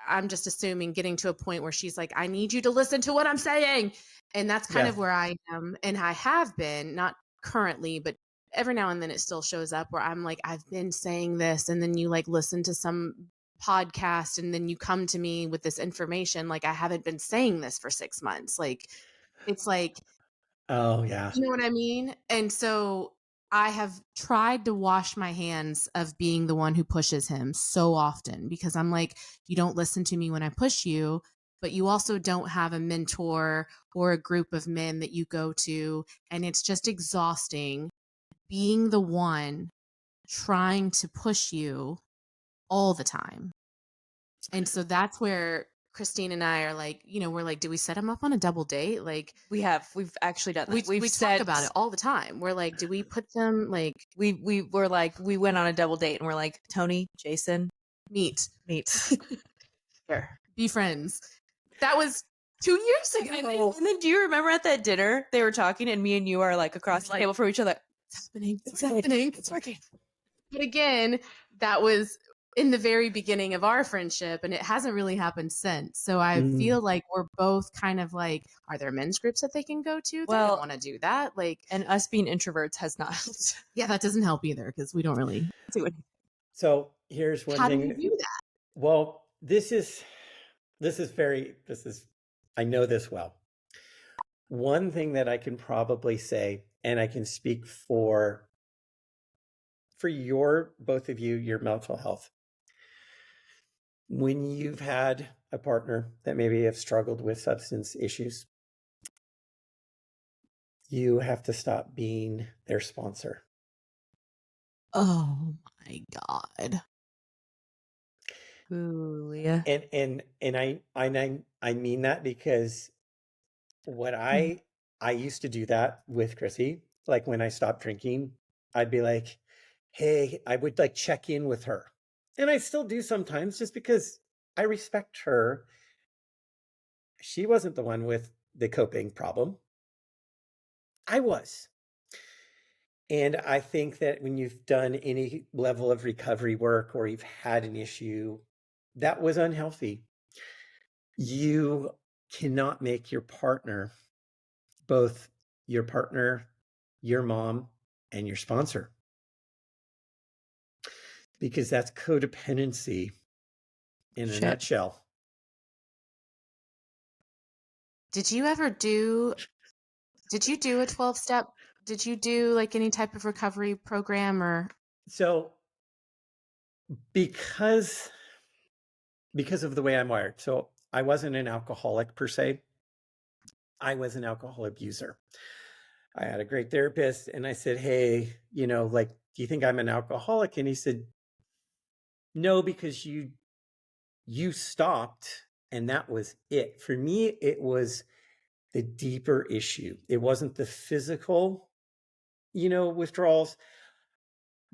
S3: I'm just assuming, getting to a point where she's like, I need you to listen to what I'm saying. And that's kind
S2: Yeah.
S3: of where I am. And I have been, not currently, but every now and then it still shows up where I'm like, I've been saying this. And then you like listen to some podcast and then you come to me with this information. Like, I haven't been saying this for 6 months. Like, it's like,
S2: Oh, yeah.
S3: you know what I mean? And so I have tried to wash my hands of being the one who pushes him so often because I'm like, you don't listen to me when I push you, but you also don't have a mentor or a group of men that you go to. And it's just exhausting being the one trying to push you all the time. And so that's where Christine and I are like, we're like, do we set him up on a double date? Like,
S1: We've actually done that.
S3: we talk about it all the time. We're like, do we put them like
S1: we were like, we went on a double date and we're like, Tony, Jason,
S3: meet,
S1: meet. Sure.
S3: be friends? That was 2 years ago.
S1: And then do you remember at that dinner they were talking and me and you are like across the table from each other?
S3: It's happening. It's happening. It's working. But again, that was in the very beginning of our friendship and it hasn't really happened since. So I feel like we're both kind of like, are there men's groups that they can go to? They don't want to do that. Like,
S1: and us being introverts has not helped.
S3: Yeah, that doesn't help either because we don't really do it.
S2: So here's one
S3: How
S2: thing.
S3: do you do that?
S2: Well, I know this well. One thing that I can probably say, and I can speak for both of you, your mental health. When you've had a partner that maybe have struggled with substance issues, you have to stop being their sponsor.
S3: Oh my God.
S1: Ooh, yeah.
S2: And I mean that because what I used to do that with Chrissy, like when I stopped drinking, I'd be like, hey, I would like check in with her. And I still do sometimes just because I respect her. She wasn't the one with the coping problem. I was. And I think that when you've done any level of recovery work or you've had an issue that was unhealthy, you cannot make your partner, both your partner, your mom, and your sponsor, because that's codependency in a nutshell.
S3: Did you do a 12-step? Did you do like any type of recovery program or?
S2: So because of the way I'm wired, so I wasn't an alcoholic per se. I was an alcohol abuser. I had a great therapist and I said, hey, like, do you think I'm an alcoholic? And he said, no, because you stopped and that was it. For me, it was the deeper issue. It wasn't the physical, withdrawals.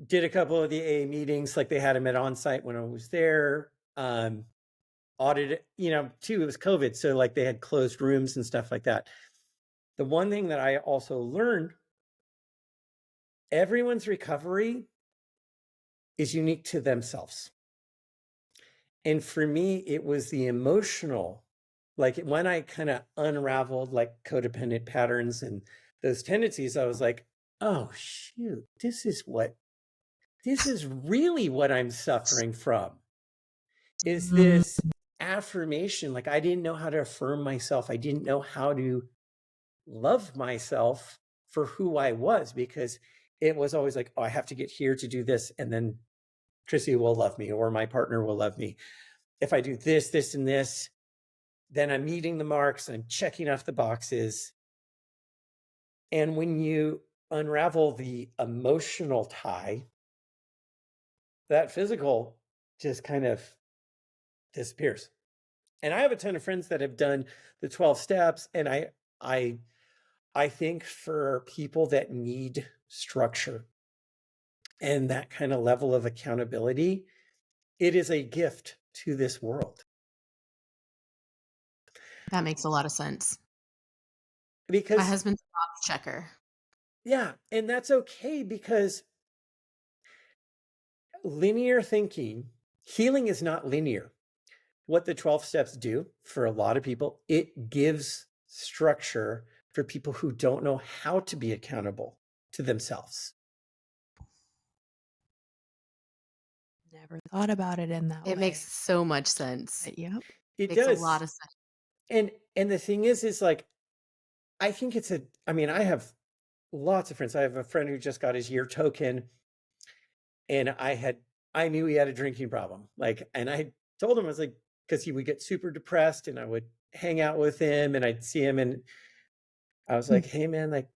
S2: Did a couple of the AA meetings, like they had them at on-site when I was there. Audited, too, it was COVID. So like they had closed rooms and stuff like that. The one thing that I also learned, everyone's recovery is unique to themselves. And for me, it was the emotional, like when I kind of unraveled like codependent patterns and those tendencies, I was like, oh, shoot, this is really what I'm suffering from, is this affirmation. Like I didn't know how to affirm myself. I didn't know how to love myself for who I was, because it was always like, oh, I have to get here to do this. And then Chrissy will love me or my partner will love me. If I do this, this, and this, then I'm meeting the marks, I'm checking off the boxes. And when you unravel the emotional tie, that physical just kind of disappears. And I have a ton of friends that have done the 12 steps. And I think for people that need structure and that kind of level of accountability, it is a gift to this world.
S3: That makes a lot of sense. My
S2: Because,
S3: husband's a box checker.
S2: yeah, and that's okay, because linear thinking, healing is not linear. What the 12 steps do for a lot of people, it gives structure for people who don't know how to be accountable to themselves.
S1: Never thought about it in that
S3: It
S1: way.
S3: makes so much sense.
S1: But yep.
S2: It
S3: Makes a
S2: does.
S3: lot of sense.
S2: And the thing is like, I think I have lots of friends. I have a friend who just got his year token, and I knew he had a drinking problem. And I told him, I was like, because he would get super depressed, and I would hang out with him, and I'd see him, and I was like, hey man, like,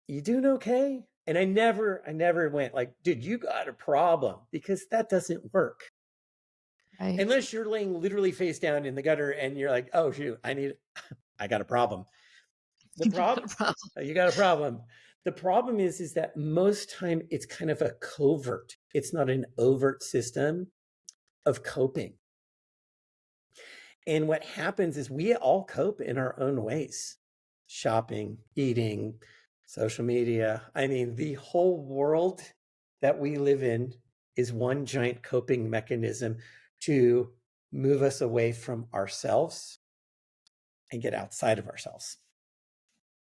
S2: you doing okay? And I never went like, dude, you got a problem, because that doesn't work.
S1: Right.
S2: Unless you're laying literally face down in the gutter and you're like, oh shoot, I got a problem. The problem, you got a problem. The problem is that most time it's kind of a covert. It's not an overt system of coping. And what happens is we all cope in our own ways. Shopping, eating, social media. I mean, the whole world that we live in is one giant coping mechanism to move us away from ourselves and get outside of ourselves.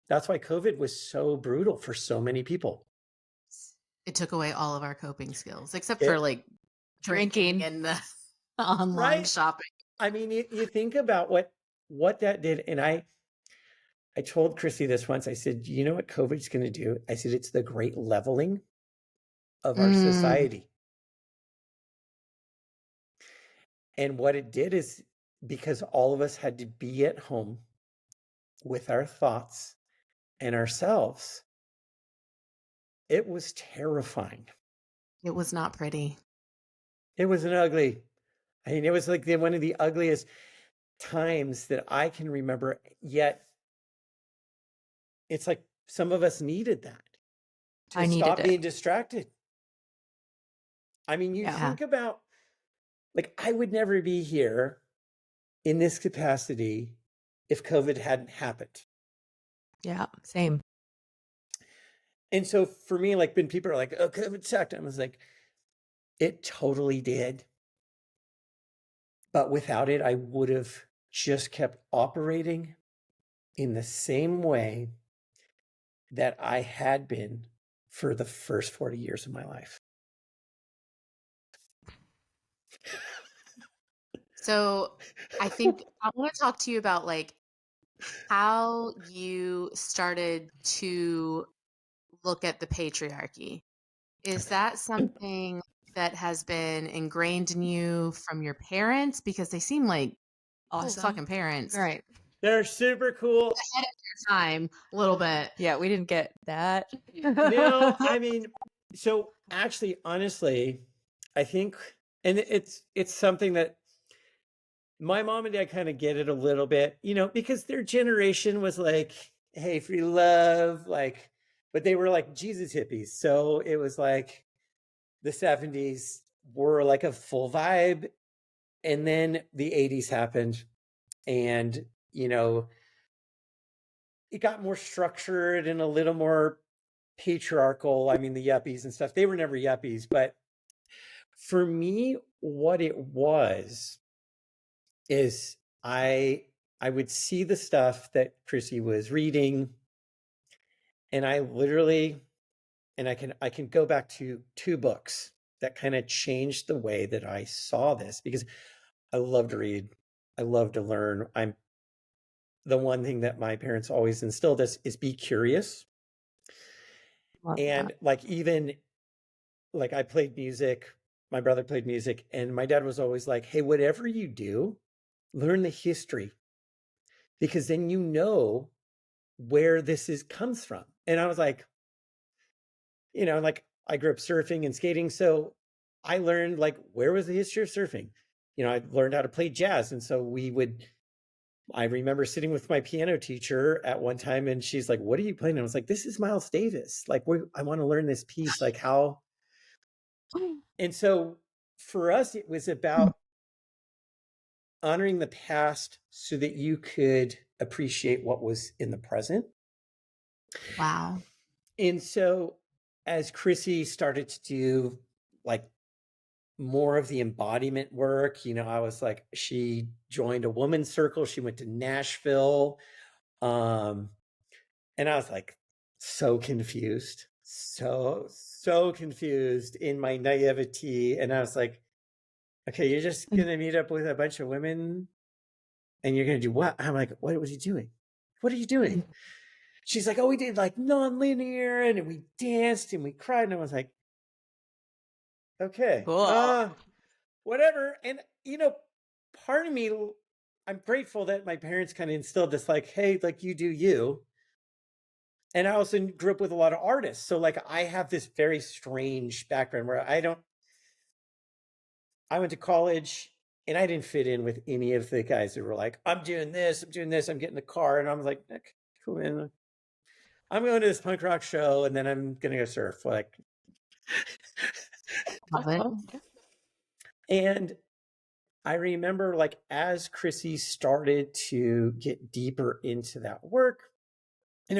S2: That's why COVID was so brutal for so many people.
S3: It took away all of our coping skills, except
S2: It-
S3: for like drinking
S1: Drinking.
S3: and the online
S2: Right.
S3: shopping.
S2: I mean, you think about what that did. And I told Chrissy this once. I said, you know what COVID's going to do? I said, it's the great leveling of our society. And what it did is, because all of us had to be at home with our thoughts and ourselves, it was terrifying.
S3: It was not pretty.
S2: It was an ugly, I mean, it was like one of the ugliest times that I can remember. Yet it's like some of us needed that to
S1: I needed
S2: stop
S1: it.
S2: being distracted. I mean, you
S1: Yeah.
S2: think about, like, I would never be here in this capacity if COVID hadn't happened.
S1: Yeah. Same.
S2: And so for me, like, when people are like, oh, COVID sucked, I was like, it totally did. But without it, I would have just kept operating in the same way that I had been for the first 40 years of my life.
S3: So I think I want to talk to you about like how you started to look at the patriarchy. Is that something that has been ingrained in you from your parents? Because they seem like cool
S1: Awesome.
S3: fucking parents.
S1: Right.
S2: They're super cool.
S3: Ahead of their time, a little bit.
S1: Yeah, we didn't get that.
S2: No, I mean, so actually, honestly, I think, and it's something that my mom and dad kind of get it a little bit, because their generation was like, hey, free love, like, but they were like Jesus hippies. So it was like the 70s were like a full vibe. And then the 80s happened, and, it got more structured and a little more patriarchal. I mean, the yuppies and stuff, they were never yuppies. But for me, what it was is I would see the stuff that Chrissy was reading, and I literally, and I can go back to 2 books that kind of changed the way that I saw this, because I love to read. I love to learn. The one thing that my parents always instilled us is be curious.
S1: Love
S2: And
S1: that.
S2: like, even like, I played music, my brother played music, and my dad was always like, hey, whatever you do, learn the history, because then you know where comes from. And I was like, like, I grew up surfing and skating, so I learned, like, where was the history of surfing? I learned how to play jazz. And so I remember sitting with my piano teacher at one time and she's like, what are you playing? And I was like, this is Miles Davis. Like, I want to learn this piece. Like how, and so for us, it was about honoring the past so that you could appreciate what was in the present.
S3: Wow.
S2: And so as Chrissy started to do like more of the embodiment work, I was like, she joined a women's circle. She went to Nashville. And I was like, so confused, so confused in my naivety. And I was like, okay, you're just going to meet up with a bunch of women and you're going to do what? I'm like, what was he doing? What are you doing? She's like, oh, we did like non-linear and we danced and we cried. And I was like, okay,
S1: Cool.
S2: whatever. And, part of me, I'm grateful that my parents kind of instilled this, like, hey, like you do you. And I also grew up with a lot of artists. So like, I have this very strange background where I went to college and I didn't fit in with any of the guys that were like, I'm doing this, I'm getting the car. And I was like, cool, man. I'm going to this punk rock show and then I'm going to go surf. Like,
S3: Love it.
S2: and I remember like as Chrissy started to get deeper into that work,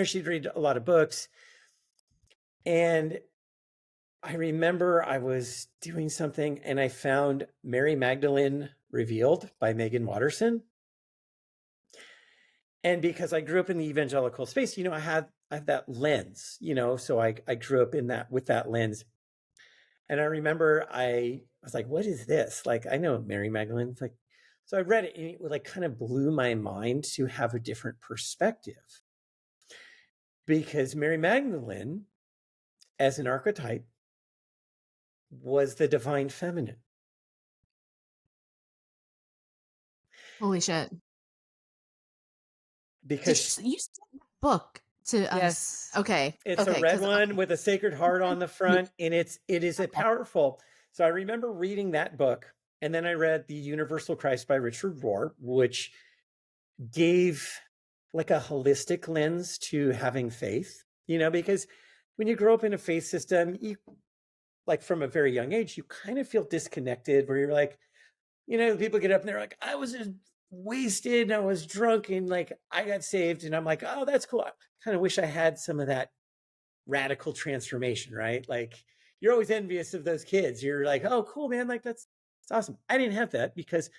S2: she'd read a lot of books. And I remember I was doing something and I found Mary Magdalene Revealed by Megan Watterson. And because I grew up in the evangelical space, I have that lens, so I grew up with that lens. And I remember I was like, what is this? Like, I know Mary Magdalene. It's like, so I read it and it like kind of blew my mind to have a different perspective. Because Mary Magdalene, as an archetype, was the divine feminine.
S3: Holy shit.
S2: Because
S3: You sent that book to us.
S1: Yes.
S3: Okay.
S2: it's
S3: okay,
S2: a red one with a sacred heart on the front, and it is a powerful. So I remember reading that book, and then I read The Universal Christ by Richard Rohr, which gave like a holistic lens to having faith, because when you grow up in a faith system, you like from a very young age, you kind of feel disconnected where you're like, people get up and they're like, I was just wasted and I was drunk and like I got saved. And I'm like, oh, that's cool. I kind of wish I had some of that radical transformation, right? Like you're always envious of those kids. You're like, oh, cool, man. Like that's awesome. I didn't have that because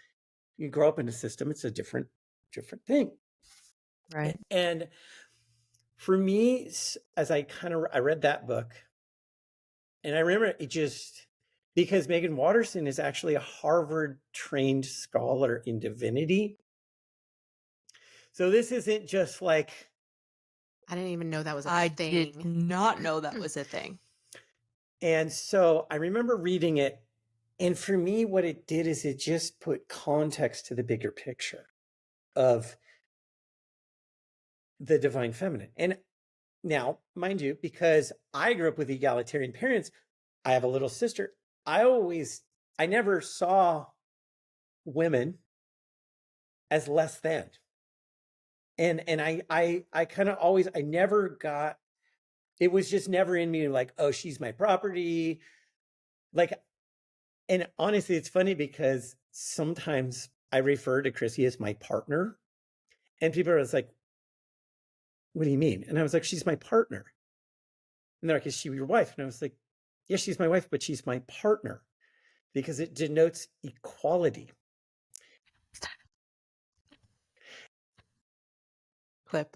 S2: you grow up in a system. It's a different thing.
S1: Right.
S2: And for me, as I read that book and I remember it just, because Megan Watterson is actually a Harvard trained scholar in divinity. So this isn't just like,
S3: I didn't even know that was a
S1: I
S3: thing.
S1: did not know that was a thing.
S2: And so I remember reading it. And for me, what it did is it just put context to the bigger picture of the divine feminine. And now, mind you, because I grew up with egalitarian parents, I have a little sister. I never saw women as less than. And I kind of always, I never got, it was just never in me like, oh, she's my property. Like, and honestly, it's funny because sometimes I refer to Chrissy as my partner and people are like, what do you mean? And I was like, she's my partner. And they're like, is she your wife? And I was like, yes, she's my wife, but she's my partner because it denotes equality.
S1: Clip.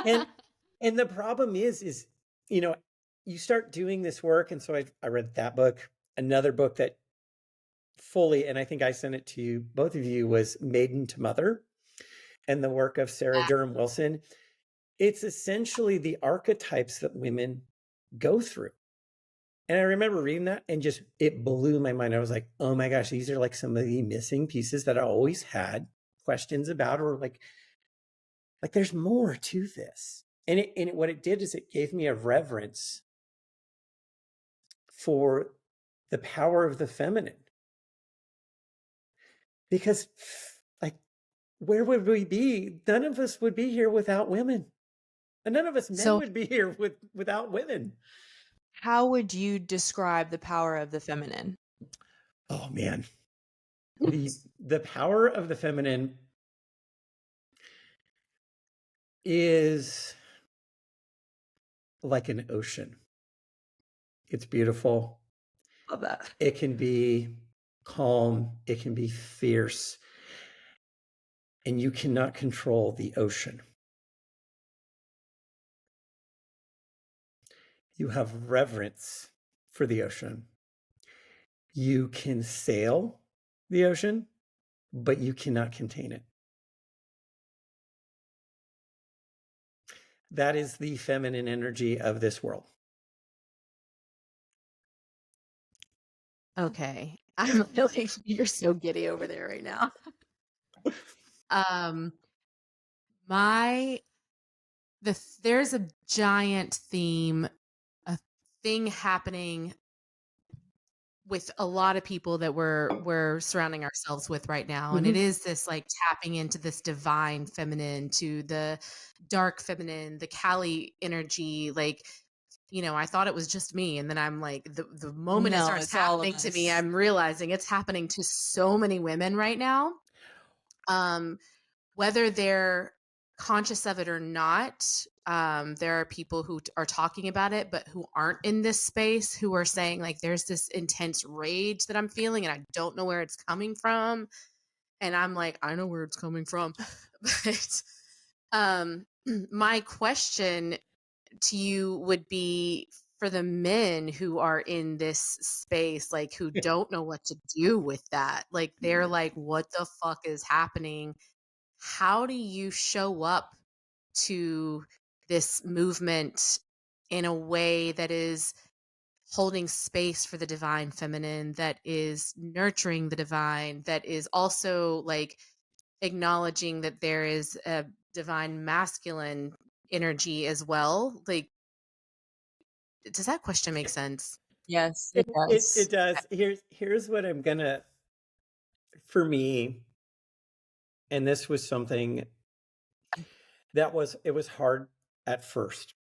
S2: And the problem is, you start doing this work. And so I read that book, another book that fully, and I think I sent it to you, both of you, was Maiden to Mother and the work of Sarah Durham Wilson. It's essentially the archetypes that women go through. And I remember reading that and just, it blew my mind. I was like, oh my gosh, these are like some of the missing pieces that I always had questions about, or like there's more to this. And what it did is it gave me a reverence for the power of the feminine. because like, where would we be? None of us would be here without women. And none of us men
S1: So
S2: would be here without women.
S1: how would you describe the power of the feminine?
S2: Oh man. The power of the feminine is like an ocean. It's beautiful.
S1: Love that.
S2: It can be calm, it can be fierce, and you cannot control the ocean. You have reverence for the ocean. You can sail the ocean, but you cannot contain it. That is the feminine energy of this world.
S3: Okay. I'm like, you're so giddy over there right now. Um, my there's a giant theme, a thing happening with a lot of people that we're surrounding ourselves with right now, and it
S2: Mhm.
S3: is this like tapping into this divine feminine, to the dark feminine, the Kali energy. Like, I thought it was just me, and then I'm like, the moment it
S1: No,
S3: starts
S1: it's all of
S3: happening to me,
S1: us.
S3: I'm realizing it's happening to so many women right now. Whether they're conscious of it or not, there are people who are talking about it, but who aren't in this space, who are saying, like, there's this intense rage that I'm feeling, and I don't know where it's coming from. And I'm like, I know where it's coming from. But my question to you would be, for the men who are in this space, like, who don't know what to do with that. Like, they're like, what the fuck is happening? How do you show up to this movement in a way that is holding space for the divine feminine, that is nurturing the divine, that is also like acknowledging that there is a divine masculine energy as well? Like, does that question make sense?
S1: Yes, it
S2: It
S1: does.
S2: does. Here's what I'm gonna, for me, and this was something it was hard at first,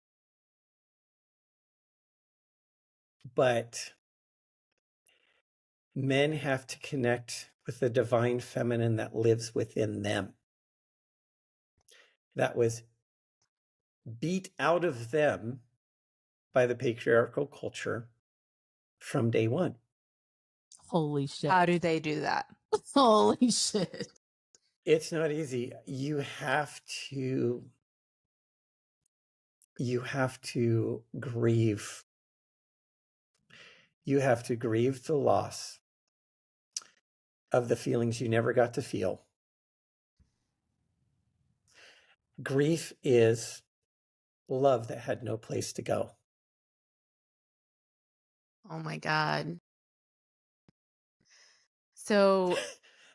S2: but men have to connect with the divine feminine that lives within them. That was beat out of them by the patriarchal culture from day one.
S3: Holy shit.
S1: How do they do that?
S3: Holy shit.
S2: It's not easy. You have to grieve. You have to grieve the loss of the feelings you never got to feel. Grief is love that had no place to go.
S3: Oh my God. So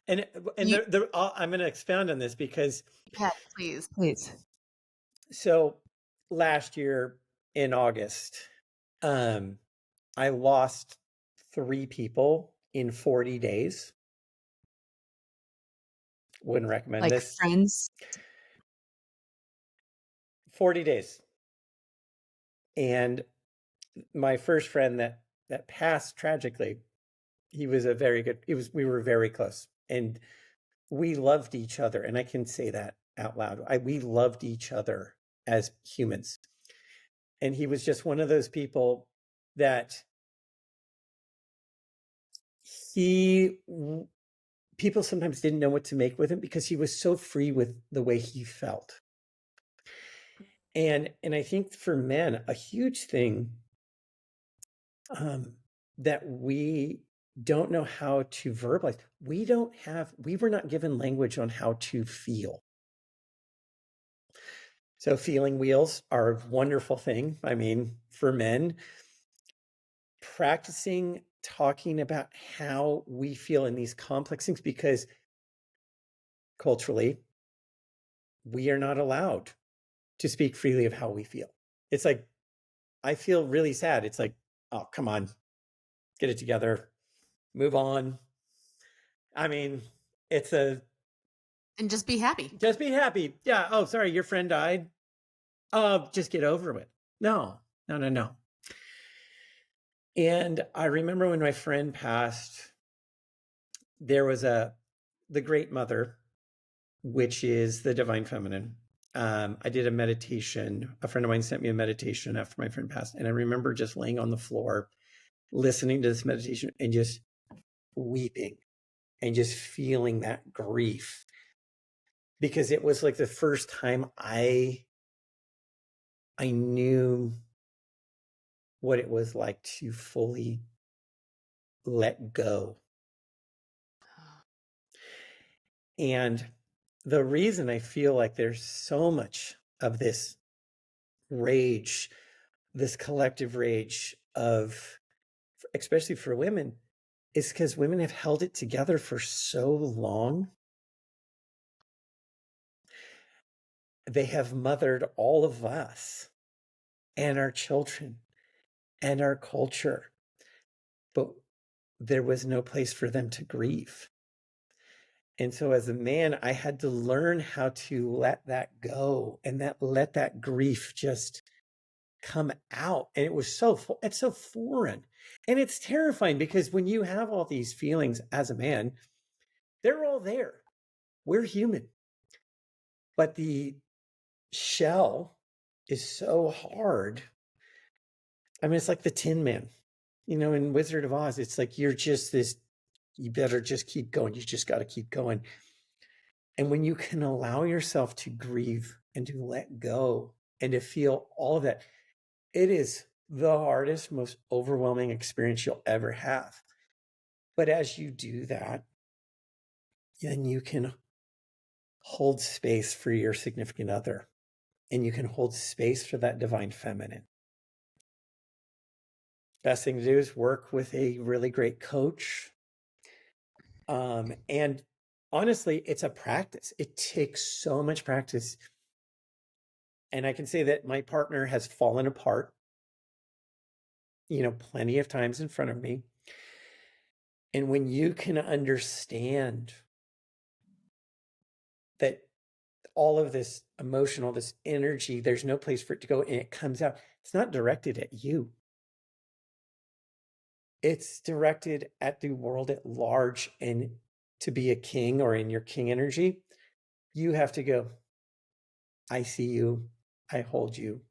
S2: And
S3: you,
S2: I'm going to expound on this because
S3: yeah, please.
S1: Please.
S2: so last year in August, I lost 3 people in 40 days. Wouldn't recommend
S1: Like
S2: this.
S1: friends?
S2: 40 days. And my first friend that passed tragically, we were very close, and we loved each other, and I can say that out loud. We loved each other as humans. And he was just one of those people that people sometimes didn't know what to make with him because he was so free with the way he felt. And I think for men, a huge thing that we don't know how to verbalize. We were not given language on how to feel. So feeling wheels are a wonderful thing. I mean, for men, practicing talking about how we feel in these complex things, because culturally, we are not allowed to speak freely of how we feel. It's like, I feel really sad. It's like, oh, come on, get it together, move on. I mean, It's
S3: And just be happy.
S2: just be happy. Yeah. Oh, sorry, your friend died. Just get over it. No, no, no, no. And I remember when my friend passed, there was the Great Mother, which is the Divine Feminine. I did a meditation. A friend of mine sent me a meditation after my friend passed. And I remember just laying on the floor, listening to this meditation and just weeping and just feeling that grief. Because it was like the first time I knew what it was like to fully let go. And the reason I feel like there's so much of this rage, this collective rage of, especially for women, is because women have held it together for so long. They have mothered all of us and our children and our culture, but there was no place for them to grieve. And so as a man, I had to learn how to let that go and let that grief just come out. And it was it's so foreign and it's terrifying, because when you have all these feelings as a man, they're all there. We're human. But the shell is so hard. I mean, it's like the Tin Man, in Wizard of Oz. It's like you're just you better just keep going. You just got to keep going. And when you can allow yourself to grieve and to let go and to feel all of that, it is the hardest, most overwhelming experience you'll ever have. But as you do that, then you can hold space for your significant other, and you can hold space for that divine feminine. Best thing to do is work with a really great coach. And honestly, it's a practice. It takes so much practice. And I can say that my partner has fallen apart, plenty of times in front of me. And when you can understand that all of this emotional, this energy, there's no place for it to go, and it comes out, it's not directed at you. It's directed at the world at large. And to be a king, or in your king energy, you have to go, I see you. I hold you.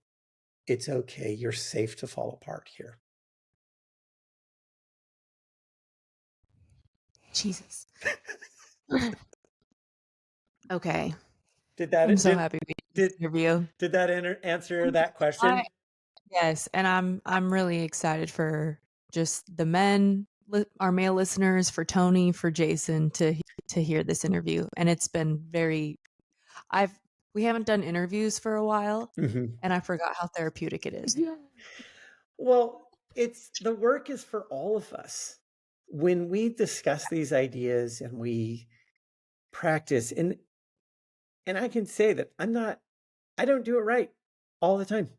S2: It's okay. You're safe to fall apart here.
S3: Jesus. Okay.
S1: I'm so happy we did this interview.
S2: Did that answer that question?
S1: Yes, and I'm really excited for just the men, our male listeners, for Tony, for Jason to hear this interview. And it's been we haven't done interviews for a while, and I forgot how therapeutic it is.
S3: Yeah.
S2: Well, the work is for all of us. When we discuss these ideas and we practice, and I can say that I don't do it right all the time.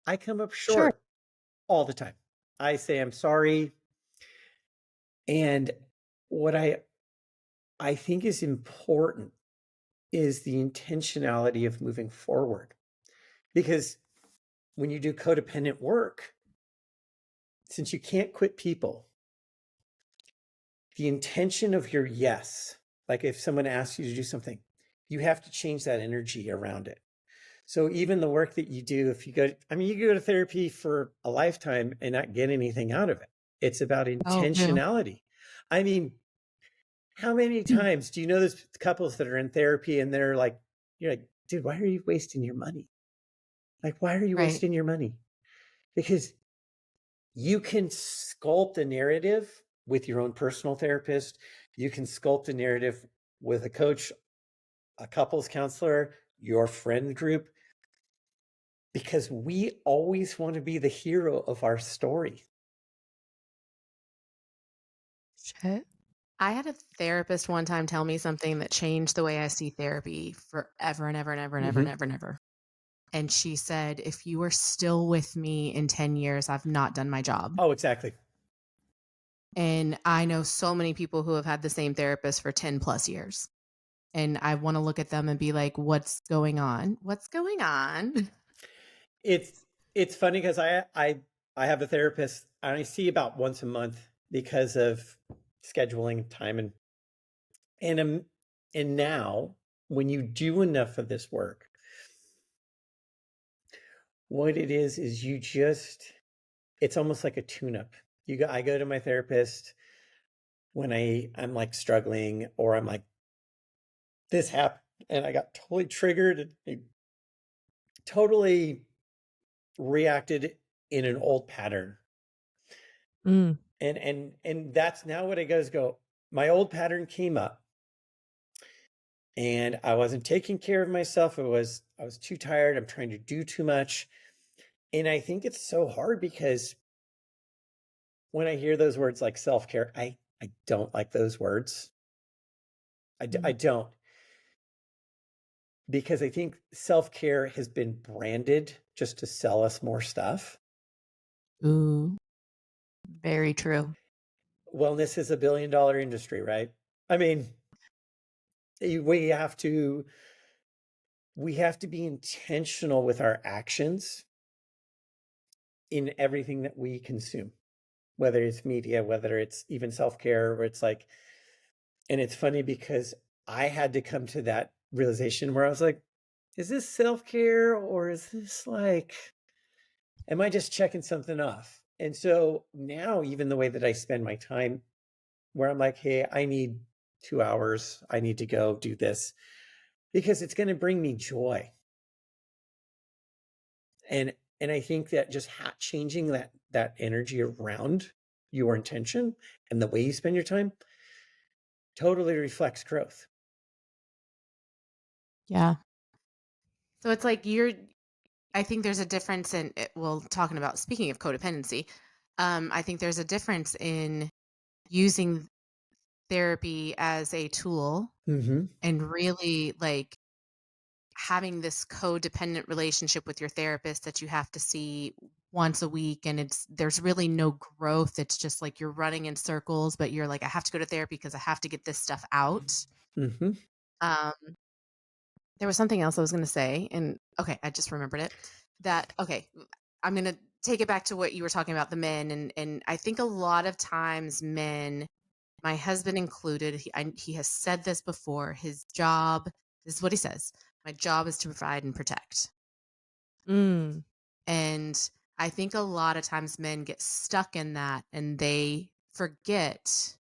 S2: I come up short all the time. I say I'm sorry. And what I think is important is the intentionality of moving forward. Because when you do codependent work, since you can't quit people, the intention of your yes, like if someone asks you to do something, you have to change that energy around it. So even the work that you do, if you go to therapy for a lifetime and not get anything out of it. It's about intentionality. I mean, how many times do you know there's couples that are in therapy and you're like, dude, why are you wasting your money? Like, why are you wasting your money? Because you can sculpt a narrative with your own personal therapist. You can sculpt a narrative with a coach, a couples counselor, your friend group, because we always want to be the hero of our story.
S3: Shit. I had a therapist one time tell me something that changed the way I see therapy forever and ever and ever and ever and ever and ever. And she said, if you are still with me in 10 years, I've not done my job.
S2: Oh, exactly.
S3: And I know so many people who have had the same therapist for 10 plus years. and I want to look at them and be like, what's going on? What's going on?
S2: It's it's funny because I have a therapist and I see about once a month because of scheduling time and and now when you do enough of this work, what it is you just it's almost like a tune-up. I go to my therapist when I'm like struggling or I'm like this happened and I got totally triggered and I totally reacted in an old pattern.
S1: Mm.
S2: And that's now what it goes go. My old pattern came up and I wasn't taking care of myself. I was too tired. I'm trying to do too much. And I think it's so hard because when I hear those words like self-care, I don't like those words. I
S1: Mm.
S2: don't, because I think self-care has been branded just to sell us more stuff.
S1: Ooh, very true.
S2: Wellness is $1 billion industry, right? I mean, we have to be intentional with our actions in everything that we consume, whether it's media, whether it's even self-care, where it's like, and it's funny because I had to come to that realization where I was like, is this self-care or is this like, am I just checking something off? And so now even the way that I spend my time where I'm like, hey, I need 2 hours, I need to go do this because it's going to bring me joy. And I think that just changing that energy around your intention and the way you spend your time totally reflects growth.
S3: Yeah. So it's like I think there's a difference in it. Well, talking about speaking of codependency, I think there's a difference in using therapy as a tool
S2: Mm-hmm.
S3: and really like having this codependent relationship with your therapist that you have to see once a week, and there's really no growth. It's just like you're running in circles, but you're like, I have to go to therapy because I have to get this stuff out.
S2: Mm-hmm.
S3: um there was something else I was going to say, and okay, I just remembered it. That okay, I'm going to take it back to what you were talking about, the men, and I think a lot of times men, my husband included, he has said this before, his job, this is what he says: my job is to provide and protect.
S1: Mm.
S3: And I think a lot of times men get stuck in that and they forget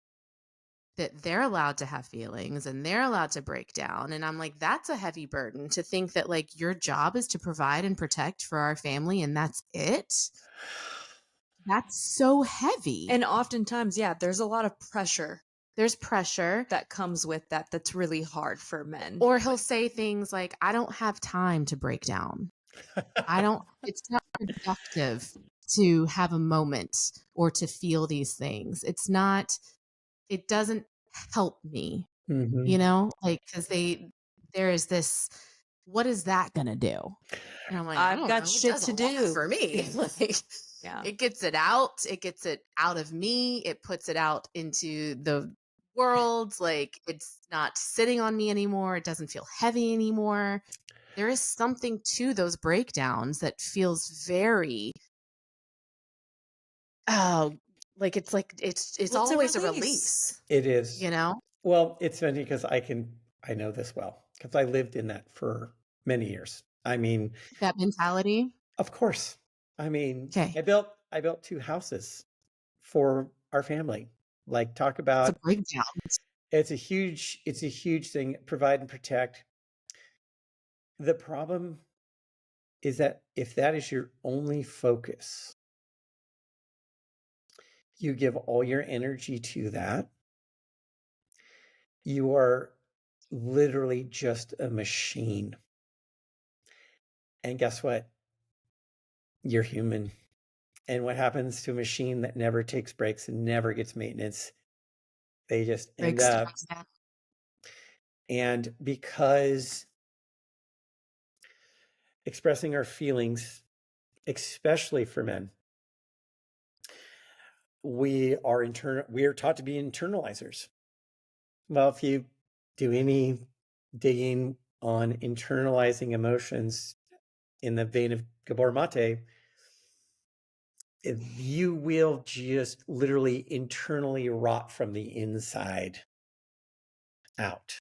S3: that they're allowed to have feelings and they're allowed to break down. And I'm like, that's a heavy burden to think that like your job is to provide and protect for our family and that's it. That's so heavy.
S1: And oftentimes, yeah, there's a lot of pressure
S3: There's pressure.
S1: that comes with that that's really hard for men.
S3: Or he'll say things like, I don't have time to break down. It's not productive to have a moment or to feel these things. It doesn't help me,
S2: Mm-hmm.
S3: like, because there is this, what is that going to do? And I'm like, I
S1: I've
S3: don't
S1: got
S3: know. It
S1: shit
S3: does
S1: to
S3: a lot
S1: do.
S3: for me. Like,
S1: Yeah.
S3: it gets it out. It gets it out of me. It puts it out into the world. Like, it's not sitting on me anymore. It doesn't feel heavy anymore. There is something to those breakdowns that feels very, oh, it's
S1: Well, it's a
S3: always a
S1: release.
S3: release,
S2: It is.
S3: you know?
S2: Well, it's funny because I know this well because I lived in that for many years. I mean,
S3: That mentality.
S2: of course. I mean,
S3: Okay.
S2: I built 2 houses for our family. Like talk
S3: It's a
S2: about
S3: breakdown.
S2: it's a huge thing. Provide and protect. The problem is that if that is your only focus, you give all your energy to that, you are literally just a machine. And guess what? You're human. And what happens to a machine that never takes breaks and never gets maintenance? They just end
S3: Breaks
S2: up.
S3: down.
S2: And because expressing our feelings, especially for men, we are taught to be internalizers. Well, if you do any digging on internalizing emotions in the vein of Gabor Mate, you will just literally internally rot from the inside out.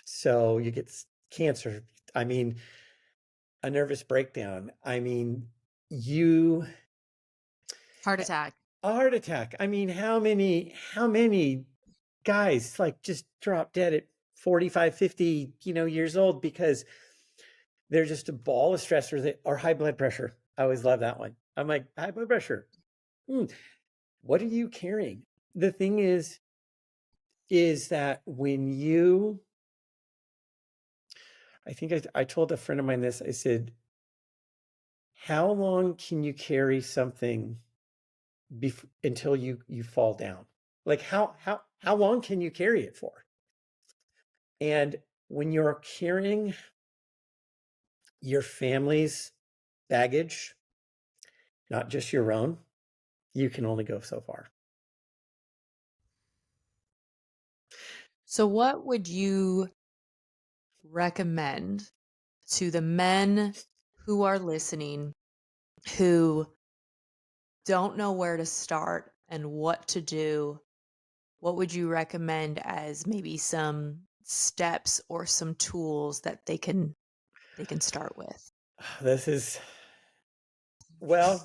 S2: So you get cancer. I mean, a nervous breakdown. I mean,
S3: Heart attack.
S2: a heart attack. I mean, how many guys like just drop dead at 45, 50, years old because they're just a ball of stressors or high blood pressure. I always love that one. I'm like, high blood pressure. What are you carrying? The thing is that I think I told a friend of mine this, I said, how long can you carry something until you fall down? Like how long can you carry it for? And when you're carrying your family's baggage, not just your own, you can only go so far.
S1: So, what would you recommend to the men who are listening who don't know where to start and what to do? What would you recommend as maybe some steps or some tools that they can start with?
S2: This is
S3: Load.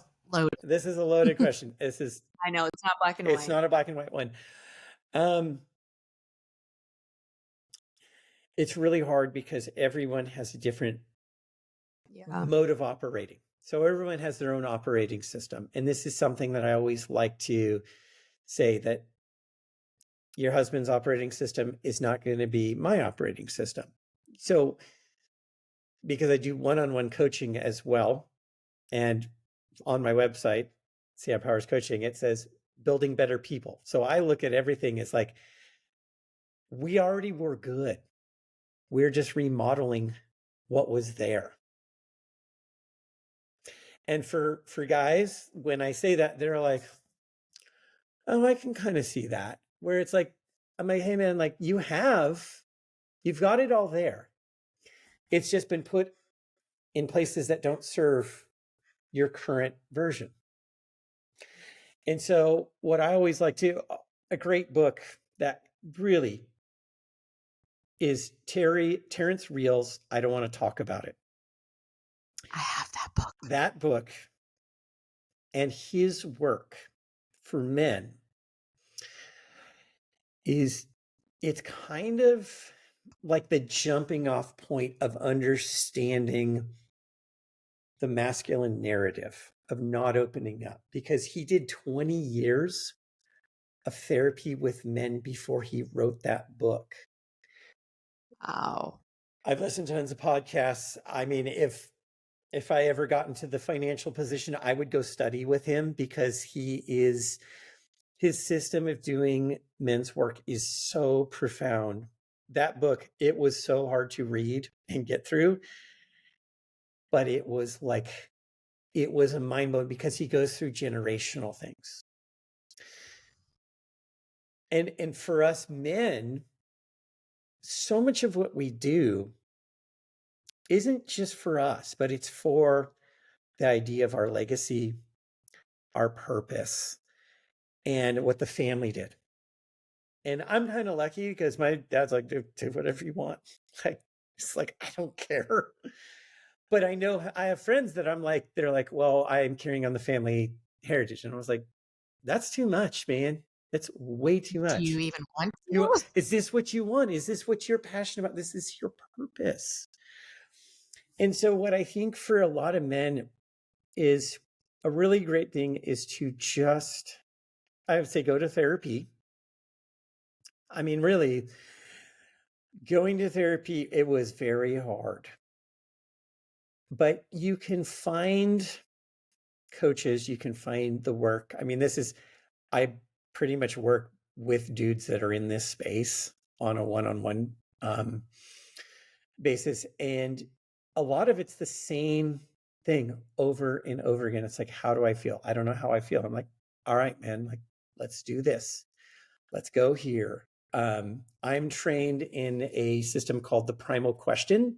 S2: this is a loaded question.
S1: I know it's not black and
S2: It's
S1: white.
S2: not a black and white one. It's really hard because everyone has a different mode of operating. So everyone has their own operating system. And this is something that I always like to say, that your husband's operating system is not going to be my operating system. So because I do one-on-one coaching as well, and on my website, CI Powers Coaching, it says building better people. So I look at everything as like, we already were good. We're just remodeling what was there. And for guys, when I say that, they're like, oh, I can kind of see that. Where it's like, I'm like, hey man, like you've got it all there. It's just been put in places that don't serve your current version. And so what I always like to, a great book that really is Terrence Reals, I Don't Want to Talk About It.
S3: I have that book.
S2: That book and his work for men it's kind of like the jumping off point of understanding the masculine narrative of not opening up, because he did 20 years of therapy with men before he wrote that book.
S1: Wow.
S2: I've listened to tons of podcasts. I mean, if I ever got into the financial position, I would go study with him, because his system of doing men's work is so profound. That book, it was so hard to read and get through, but it was a mind blowing, because he goes through generational things. And for us men, so much of what we do isn't just for us, but it's for the idea of our legacy, our purpose, and what the family did. And I'm kind of lucky because my dad's like, do whatever you want. It's like, I don't care. But I know I have friends that they're like, well, I am carrying on the family heritage. And I was like, that's too much, man. That's way too much.
S3: Do you even want to?
S2: Is this what you want? Is this what you're passionate about? This is your purpose. And so what I think for a lot of men is a really great thing is to just, I would say, go to therapy. I mean, really, going to therapy, it was very hard. But you can find coaches, you can find the work. I mean, I pretty much work with dudes that are in this space on a one-on-one basis. And a lot of it's the same thing over and over again. It's like, how do I feel? I don't know how I feel. I'm like, all right, man, like, let's do this. Let's go here. I'm trained in a system called the primal question.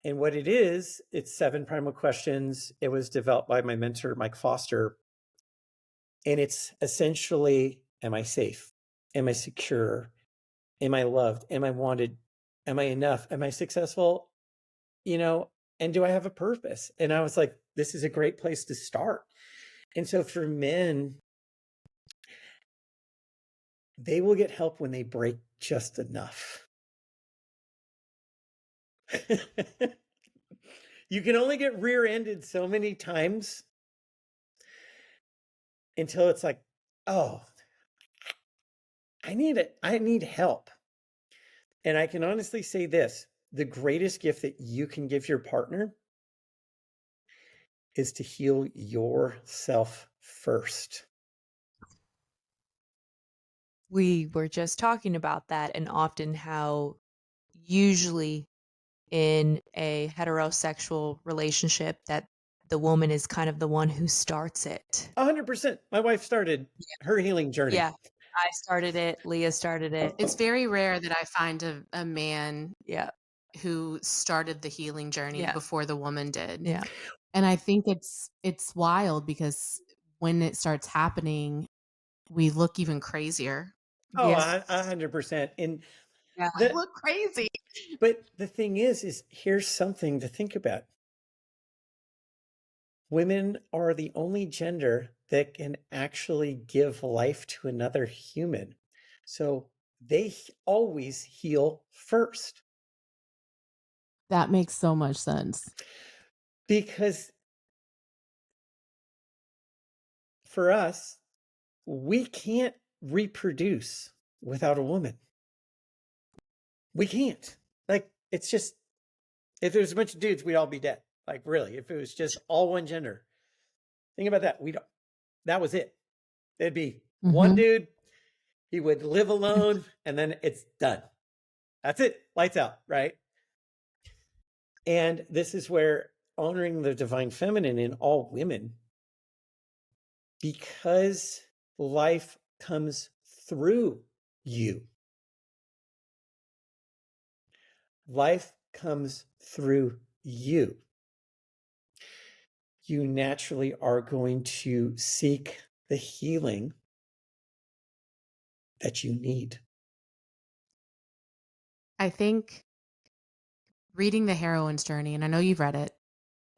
S2: And what it is, it's 7 primal questions. It was developed by my mentor, Mike Foster. And it's essentially, am I safe? Am I secure? Am I loved? Am I wanted? Am I enough? Am I successful? You know, and do I have a purpose? And I was like, this is a great place to start. And so for men, they will get help when they break just enough. You can only get rear-ended so many times until it's like, oh, I need it. I need help. And I can honestly say this, the greatest gift that you can give your partner is to heal yourself first.
S1: We were just talking about that, and often how usually in a heterosexual relationship that the woman is kind of the one who starts it.
S2: 100%. My wife started her healing journey.
S1: Yeah. I started it, Leah started it.
S3: It's very rare that I find a man
S1: Yeah.
S3: who started the healing journey
S1: Yeah.
S3: before the woman did.
S1: Yeah.
S3: And I think it's wild because when it starts happening, we look even crazier.
S2: Oh,
S1: Yeah.
S2: 100%. And
S1: Yeah.
S3: I
S2: the
S3: look crazy.
S2: but the thing is here's something to think about. Women are the only gender that can actually give life to another human. So they always heal first
S3: That makes so much sense.
S2: because for us, we can't reproduce without a woman. We can't. Like, it's just, if there was a bunch of dudes, we'd all be dead. Like, really, if it was just all one gender. Think about that. That was it. There'd be one
S3: Mhm.
S2: dude, he would live alone, and then it's done. That's it. Lights out, right? And this is where honoring the divine feminine in all women, because life comes through you. Life comes through you. You naturally are going to seek the healing that you need.
S3: I think reading The Heroine's Journey, and I know you've read it.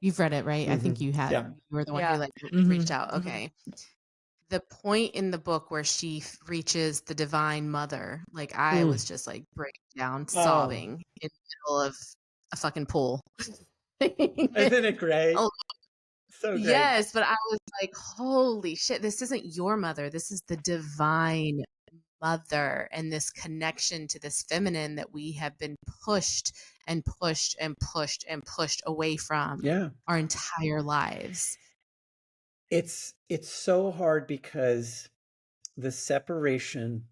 S3: You've read it, right? I think you had.
S2: Yeah.
S3: You were the one who
S1: Yeah.
S3: like reached
S1: Mhm.
S3: out.
S1: Mhm.
S3: Okay. The point in the book where she reaches the divine mother, like I was just like breaking down,
S2: Oh,
S3: sobbing in the middle of a fucking pool.
S2: isn't it great?
S3: Oh,
S2: So great.
S3: yes, but I was like, holy shit, this isn't your mother. This is the divine mother and this connection to this feminine that we have been pushed and pushed and pushed and pushed away from
S2: Yeah.
S3: our entire lives.
S2: It's so hard because the separation,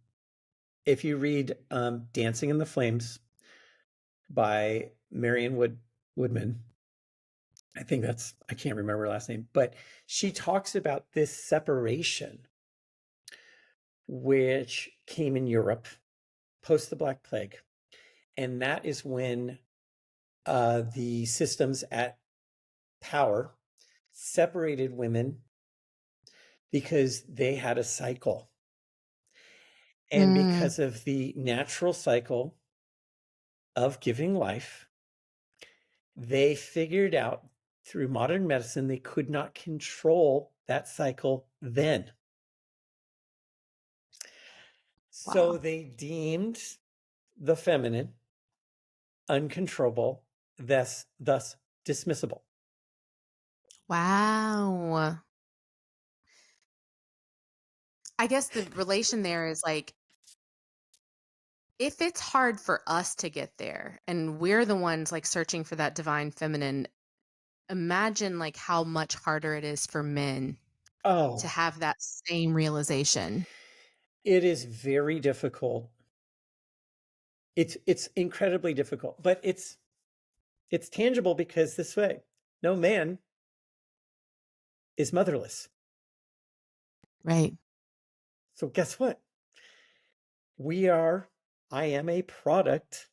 S2: if you read Dancing in the Flames by Marion Woodman, I think I can't remember her last name, but she talks about this separation which came in Europe post the Black Plague. And that is when the systems at power separated women because they had a cycle. And because of the natural cycle of giving life, they figured out through modern medicine they could not control that cycle then. So
S3: Wow.
S2: they deemed the feminine uncontrollable, thus dismissible.
S3: Wow. I guess the relation there is like, if it's hard for us to get there and we're the ones like searching for that divine feminine, imagine like how much harder it is for men to
S2: Oh,
S3: have that same realization.
S2: it is very difficult. It's incredibly difficult, but it's tangible because this way, no man is motherless.
S3: Right.
S2: So guess what? I am a product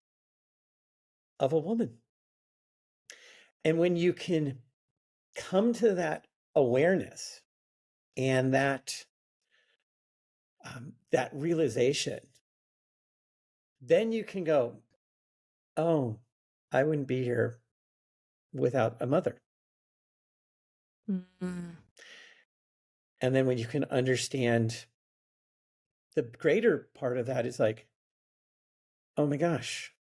S2: of a woman. And when you can come to that awareness and that realization, then you can go, oh, I wouldn't be here without a mother.
S1: Mm.
S2: And then when you can understand the greater part of that is like, oh my gosh,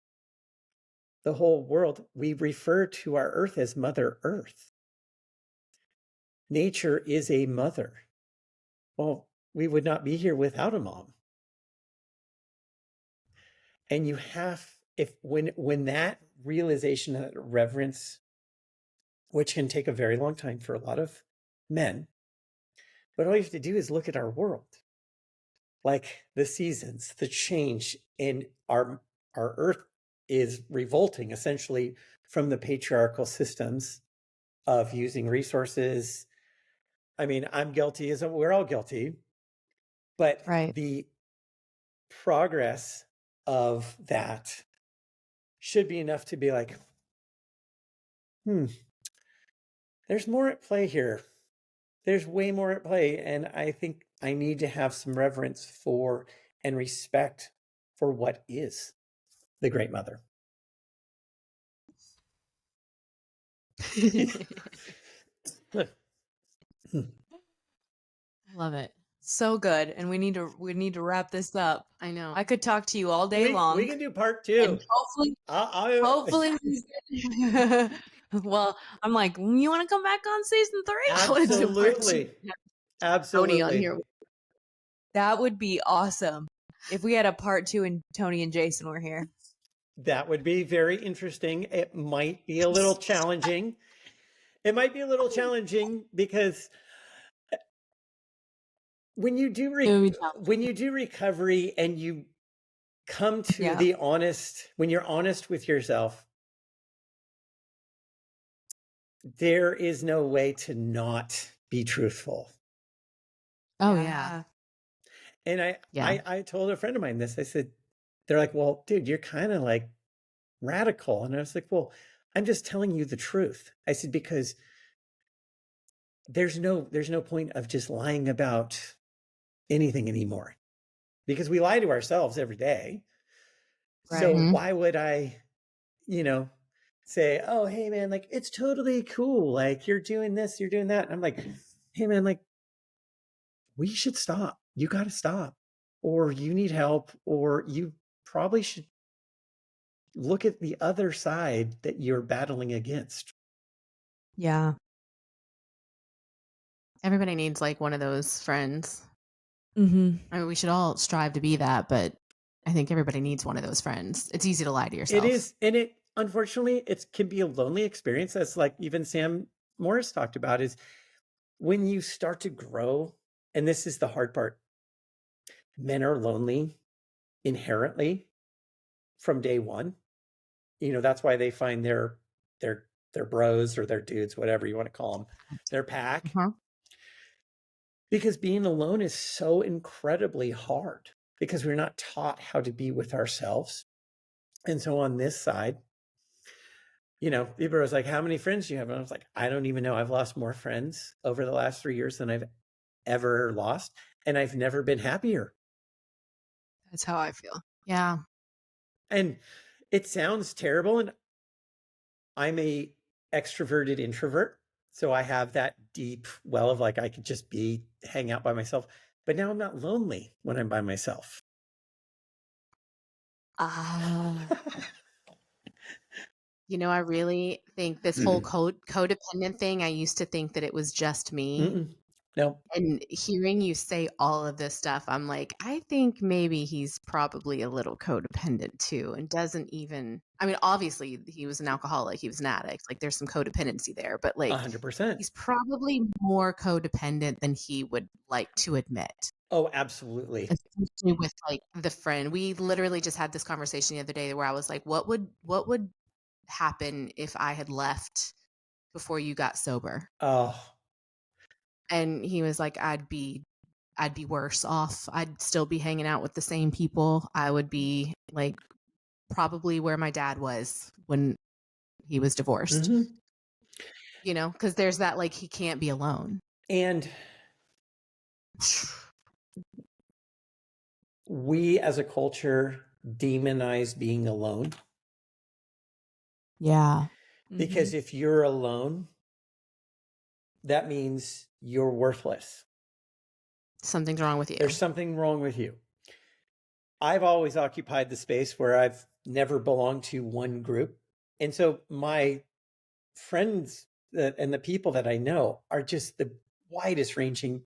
S2: the whole world, we refer to our earth as Mother Earth. Nature is a mother. Well, we would not be here without a mom. And you have, if when that realization, that reverence, which can take a very long time for a lot of men, but all you have to do is look at our world, like the seasons, the change in our earth is revolting essentially from the patriarchal systems of using resources. I mean, I'm guilty, as we're all guilty, but
S1: Right.
S2: the progress of that should be enough to be like, there's more at play here. There's way more at play. And I think I need to have some reverence for and respect for what is the Great Mother.
S3: Love it.
S1: So good. And we need to wrap this up.
S3: I know.
S1: I could talk to you all day long.
S2: We can do part
S1: And
S2: 2.
S1: hopefully well, I'm like, you want to come back on season 3?
S2: Absolutely.
S3: Tony on here.
S1: That would be awesome if we had a part 2 and Tony and Jason were here.
S2: That would be very interesting. It might be a little challenging. It might be a little challenging because when you do recovery and you come to the honest, when you're honest with yourself, there is no way to not be truthful.
S3: Oh yeah.
S2: And I told a friend of mine this. I said, they're like, well, dude, you're kind of like radical. And I was like, well, I'm just telling you the truth. I said, because there's no point of just lying about anything anymore, because we lie to ourselves every day. Right. So why would I, say, oh, hey man, like it's totally cool. Like you're doing this, you're doing that. And I'm like, hey man, like we should stop. You got to stop, or you need help, or you probably should look at the other side that you're battling against.
S1: Yeah.
S3: Everybody needs like one of those friends.
S1: Mm-hmm.
S3: I mean, we should all strive to be that, but I think everybody needs one of those friends. It's easy to lie to yourself.
S2: It is. And it, unfortunately, it can be a lonely experience. That's like even Sam Morris talked about, is when you start to grow, and this is the hard part, men are lonely inherently from day one. That's why they find their bros or their dudes, whatever you want to call them, their pack.
S3: Uh-huh.
S2: Because being alone is so incredibly hard, because we're not taught how to be with ourselves. And so on this side, people was like, how many friends do you have? And I was like, I don't even know. I've lost more friends over the last 3 years than I've ever lost. And I've never been happier.
S1: That's how I feel.
S3: Yeah.
S2: And it sounds terrible. And I'm a extroverted introvert. So I have that deep well of like, I could just hang out by myself. But now I'm not lonely when I'm by myself.
S3: I really think this whole codependent thing, I used to think that it was just me.
S2: No.
S3: And hearing you say all of this stuff, I'm like, I think maybe he's probably a little codependent too, and doesn't even, I mean, obviously he was an alcoholic, he was an addict, like there's some codependency there, but like
S2: 100%.
S3: He's probably more codependent than he would like to admit.
S2: Oh, absolutely.
S3: Especially with like the friend. We literally just had this conversation the other day where I was like, what would happen if I had left before you got sober?
S2: Oh.
S3: And he was like, I'd be I'd be worse off. I'd still be hanging out with the same people. I would be like probably where my dad was when he was divorced,
S2: Hmm.
S3: because there's that like he can't be alone.
S2: And we as a culture demonize being alone,
S1: Yeah.
S2: because if you're alone, that means you're worthless.
S3: Something's wrong with you.
S2: There's something wrong with you. I've always occupied the space where I've never belonged to one group. And so my friends and the people that I know are just the widest ranging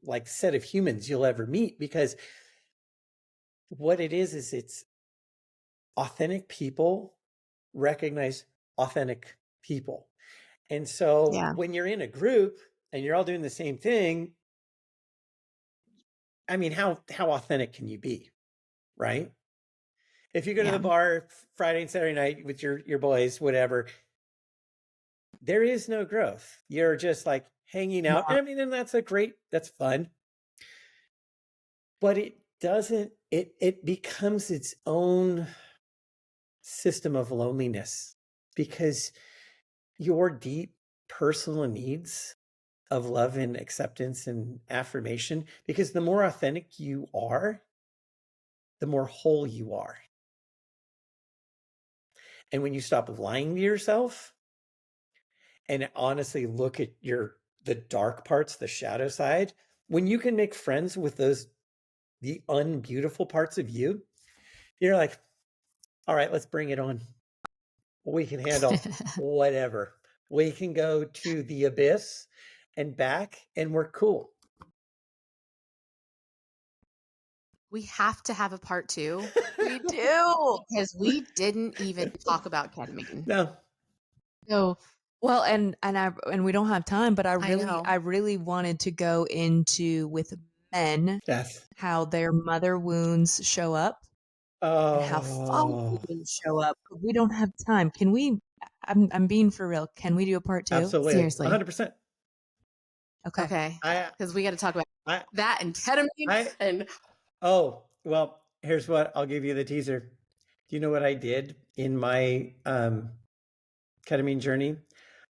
S2: like set of humans you'll ever meet, because what it is it's authentic people recognize authentic people. And so
S3: Yeah.
S2: when you're in a group and you're all doing the same thing, I mean, how authentic can you be, right? If you go to
S3: Yeah.
S2: the bar Friday and Saturday night with your boys, whatever, there is no growth. You're just like hanging out.
S1: Yeah.
S2: I mean, and that's fun. But it becomes its own system of loneliness, because your deep personal needs of love and acceptance and affirmation, because the more authentic you are, the more whole you are. And when you stop lying to yourself and honestly look at the dark parts, the shadow side, when you can make friends with the unbeautiful parts of you, you're like, all right, let's bring it on. We can handle whatever. We can go to the abyss and back, and we're cool.
S3: We have to have a part 2. We do, because we didn't even talk about ketamine.
S2: No.
S3: So
S1: Well, and we don't have time, but I
S3: know.
S1: really wanted to go into with men
S2: Yes.
S1: how their mother wounds show up and how father
S2: Oh,
S1: wounds show up. But we don't have time. Can we? I'm being for real. Can we do a part 2?
S2: absolutely.
S3: Seriously.
S2: 100%.
S1: Okay.
S3: Okay.
S2: I,
S3: Because we got to talk about
S2: I,
S3: that and ketamine and
S2: oh, well, here's what I'll give you the teaser. Do you know what I did in my ketamine journey?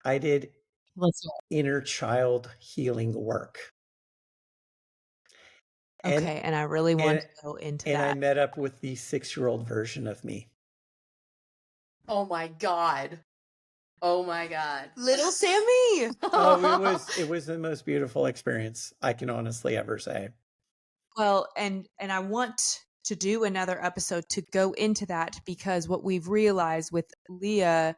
S2: I did
S3: let's do
S2: inner child healing work. And
S1: Okay, and I really want
S2: and
S1: to go into
S2: and I
S1: that.
S2: met up with the 6-year-old version of me.
S3: Oh my God. Oh my God.
S1: Little Sammy.
S2: Oh, it was the most beautiful experience I can honestly ever say.
S1: Well, and I want to do another episode to go into that, because what we've realized with Leah,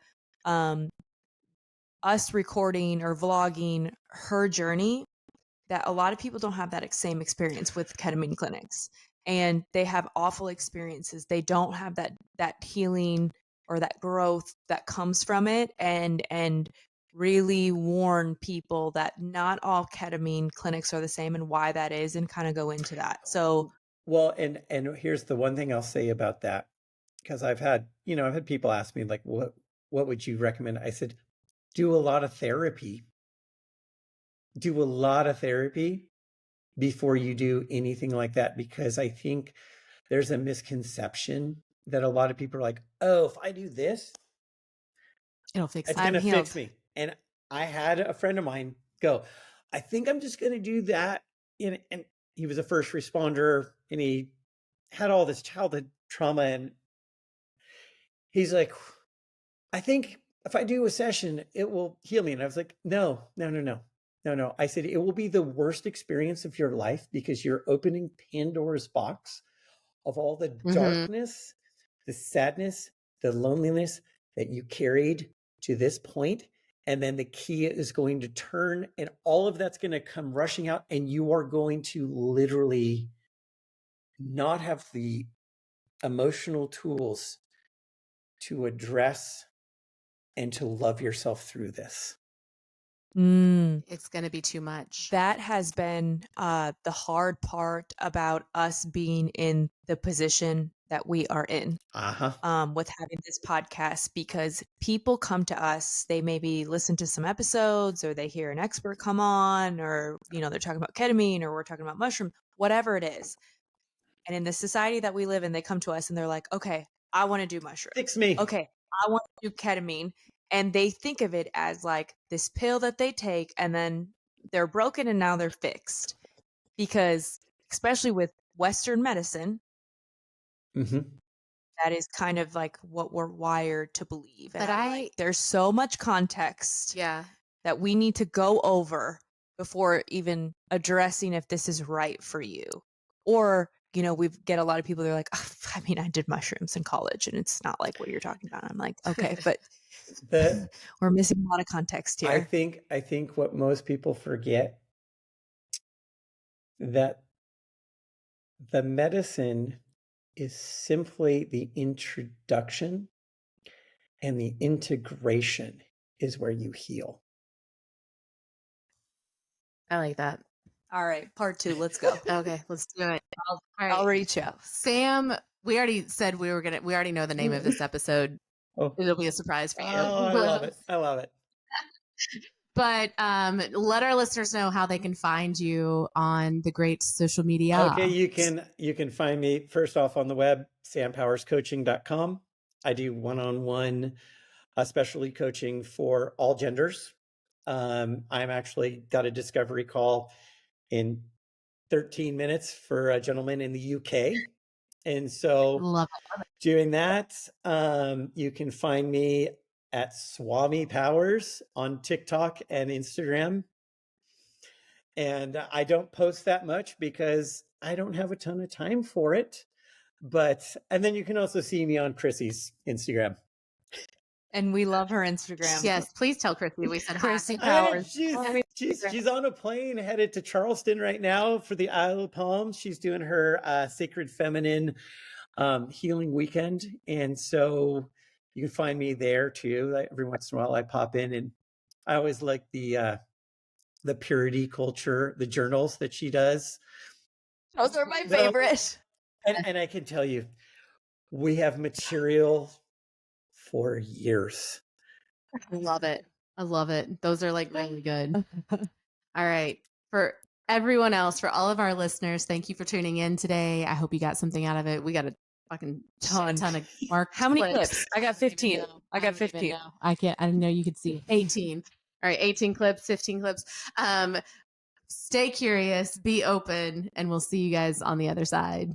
S1: us recording or vlogging her journey, that a lot of people don't have that same experience with ketamine clinics, and they have awful experiences. They don't have that healing or that growth that comes from it, and really warn people that not all ketamine clinics are the same and why that is, and kind of go into that. So
S2: Well, and here's the one thing I'll say about that, because I've had people ask me like, what would you recommend? I said, do a lot of therapy. Do a lot of therapy before you do anything like that, because I think there's a misconception that a lot of people are like, oh, if I do this,
S3: It'll fix
S2: it's
S3: it.
S2: going to
S1: I'm
S2: fix
S1: healed.
S2: me. And I had a friend of mine go, I think I'm just going to do that. And he was a first responder, and he had all this childhood trauma, and he's like, I think if I do a session, it will heal me. And I was like, no, no, no, no, no, no. I said, it will be the worst experience of your life, because you're opening Pandora's box of all the
S3: Mm-hmm.
S2: darkness, the sadness, the loneliness that you carried to this point. And then the key is going to turn, and all of that's going to come rushing out, and you are going to literally not have the emotional tools to address and to love yourself through this.
S1: Mm.
S3: it's going to be too much.
S1: That has been the hard part about us being in the position that we are in.
S2: Uh-huh.
S1: With having this podcast, because people come to us, they maybe listen to some episodes or they hear an expert come on, or they're talking about ketamine or we're talking about mushroom, whatever it is. And in the society that we live in, they come to us and they're like, okay, I want to do mushrooms.
S2: Fix me.
S1: Okay, I want to do ketamine. And they think of it as like this pill that they take and then they're broken and now they're fixed. Because especially with Western medicine,
S2: Mm-hmm.
S1: that is kind of like what we're wired to believe. And
S3: But
S1: there's so much context
S3: yeah.
S1: that we need to go over before even addressing if this is right for you. Or, we get a lot of people that are like, oh, I mean, I did mushrooms in college and it's not like what you're talking about. I'm like, okay, but
S2: The
S1: we're missing a lot of context
S2: I
S1: here.
S2: think what most people forget, that the medicine is simply the introduction, and the integration is where you heal.
S3: I like that.
S1: All right, part 2, let's go.
S3: Okay, let's do it. All
S1: I'll
S3: right.
S1: reach out.
S3: Sam, we already said we already know the name of this episode.
S2: Oh,
S3: It'll be a surprise for you.
S2: I love it. I love it.
S3: But let our listeners know how they can find you on the great social media.
S2: Okay, you can find me first off on the web, sampowerscoaching.com. I do one-on-one specialty coaching for all genders. I'm actually got a discovery call in 13 minutes for a gentleman in the UK. And so
S3: Love
S2: doing that, you can find me at Swami Powers on TikTok and Instagram. And I don't post that much because I don't have a ton of time for it. And then you can also see me on Chrissy's Instagram.
S1: And we love her Instagram.
S3: Yes, please tell Chrissy we said
S1: Chrissy
S3: hi.
S1: Powers.
S2: She's on a plane headed to Charleston right now for the Isle of Palms. She's doing her Sacred Feminine healing weekend. And so you can find me there too. Like every once in a while I pop in, and I always like the purity culture, the journals that she does.
S1: Those are my favorite.
S2: And I can tell you, we have material for years.
S3: I love it. I love it. Those are like really good. All right. For everyone else, for all of our listeners, thank you for tuning in today. I hope you got something out of it. We got a fucking ton of marked
S1: How many
S3: clips.
S1: clips? I got 15. I got 15.
S3: I didn't know you could see 18. All right, 18 clips, 15 clips. Stay curious, be open, and we'll see you guys on the other side.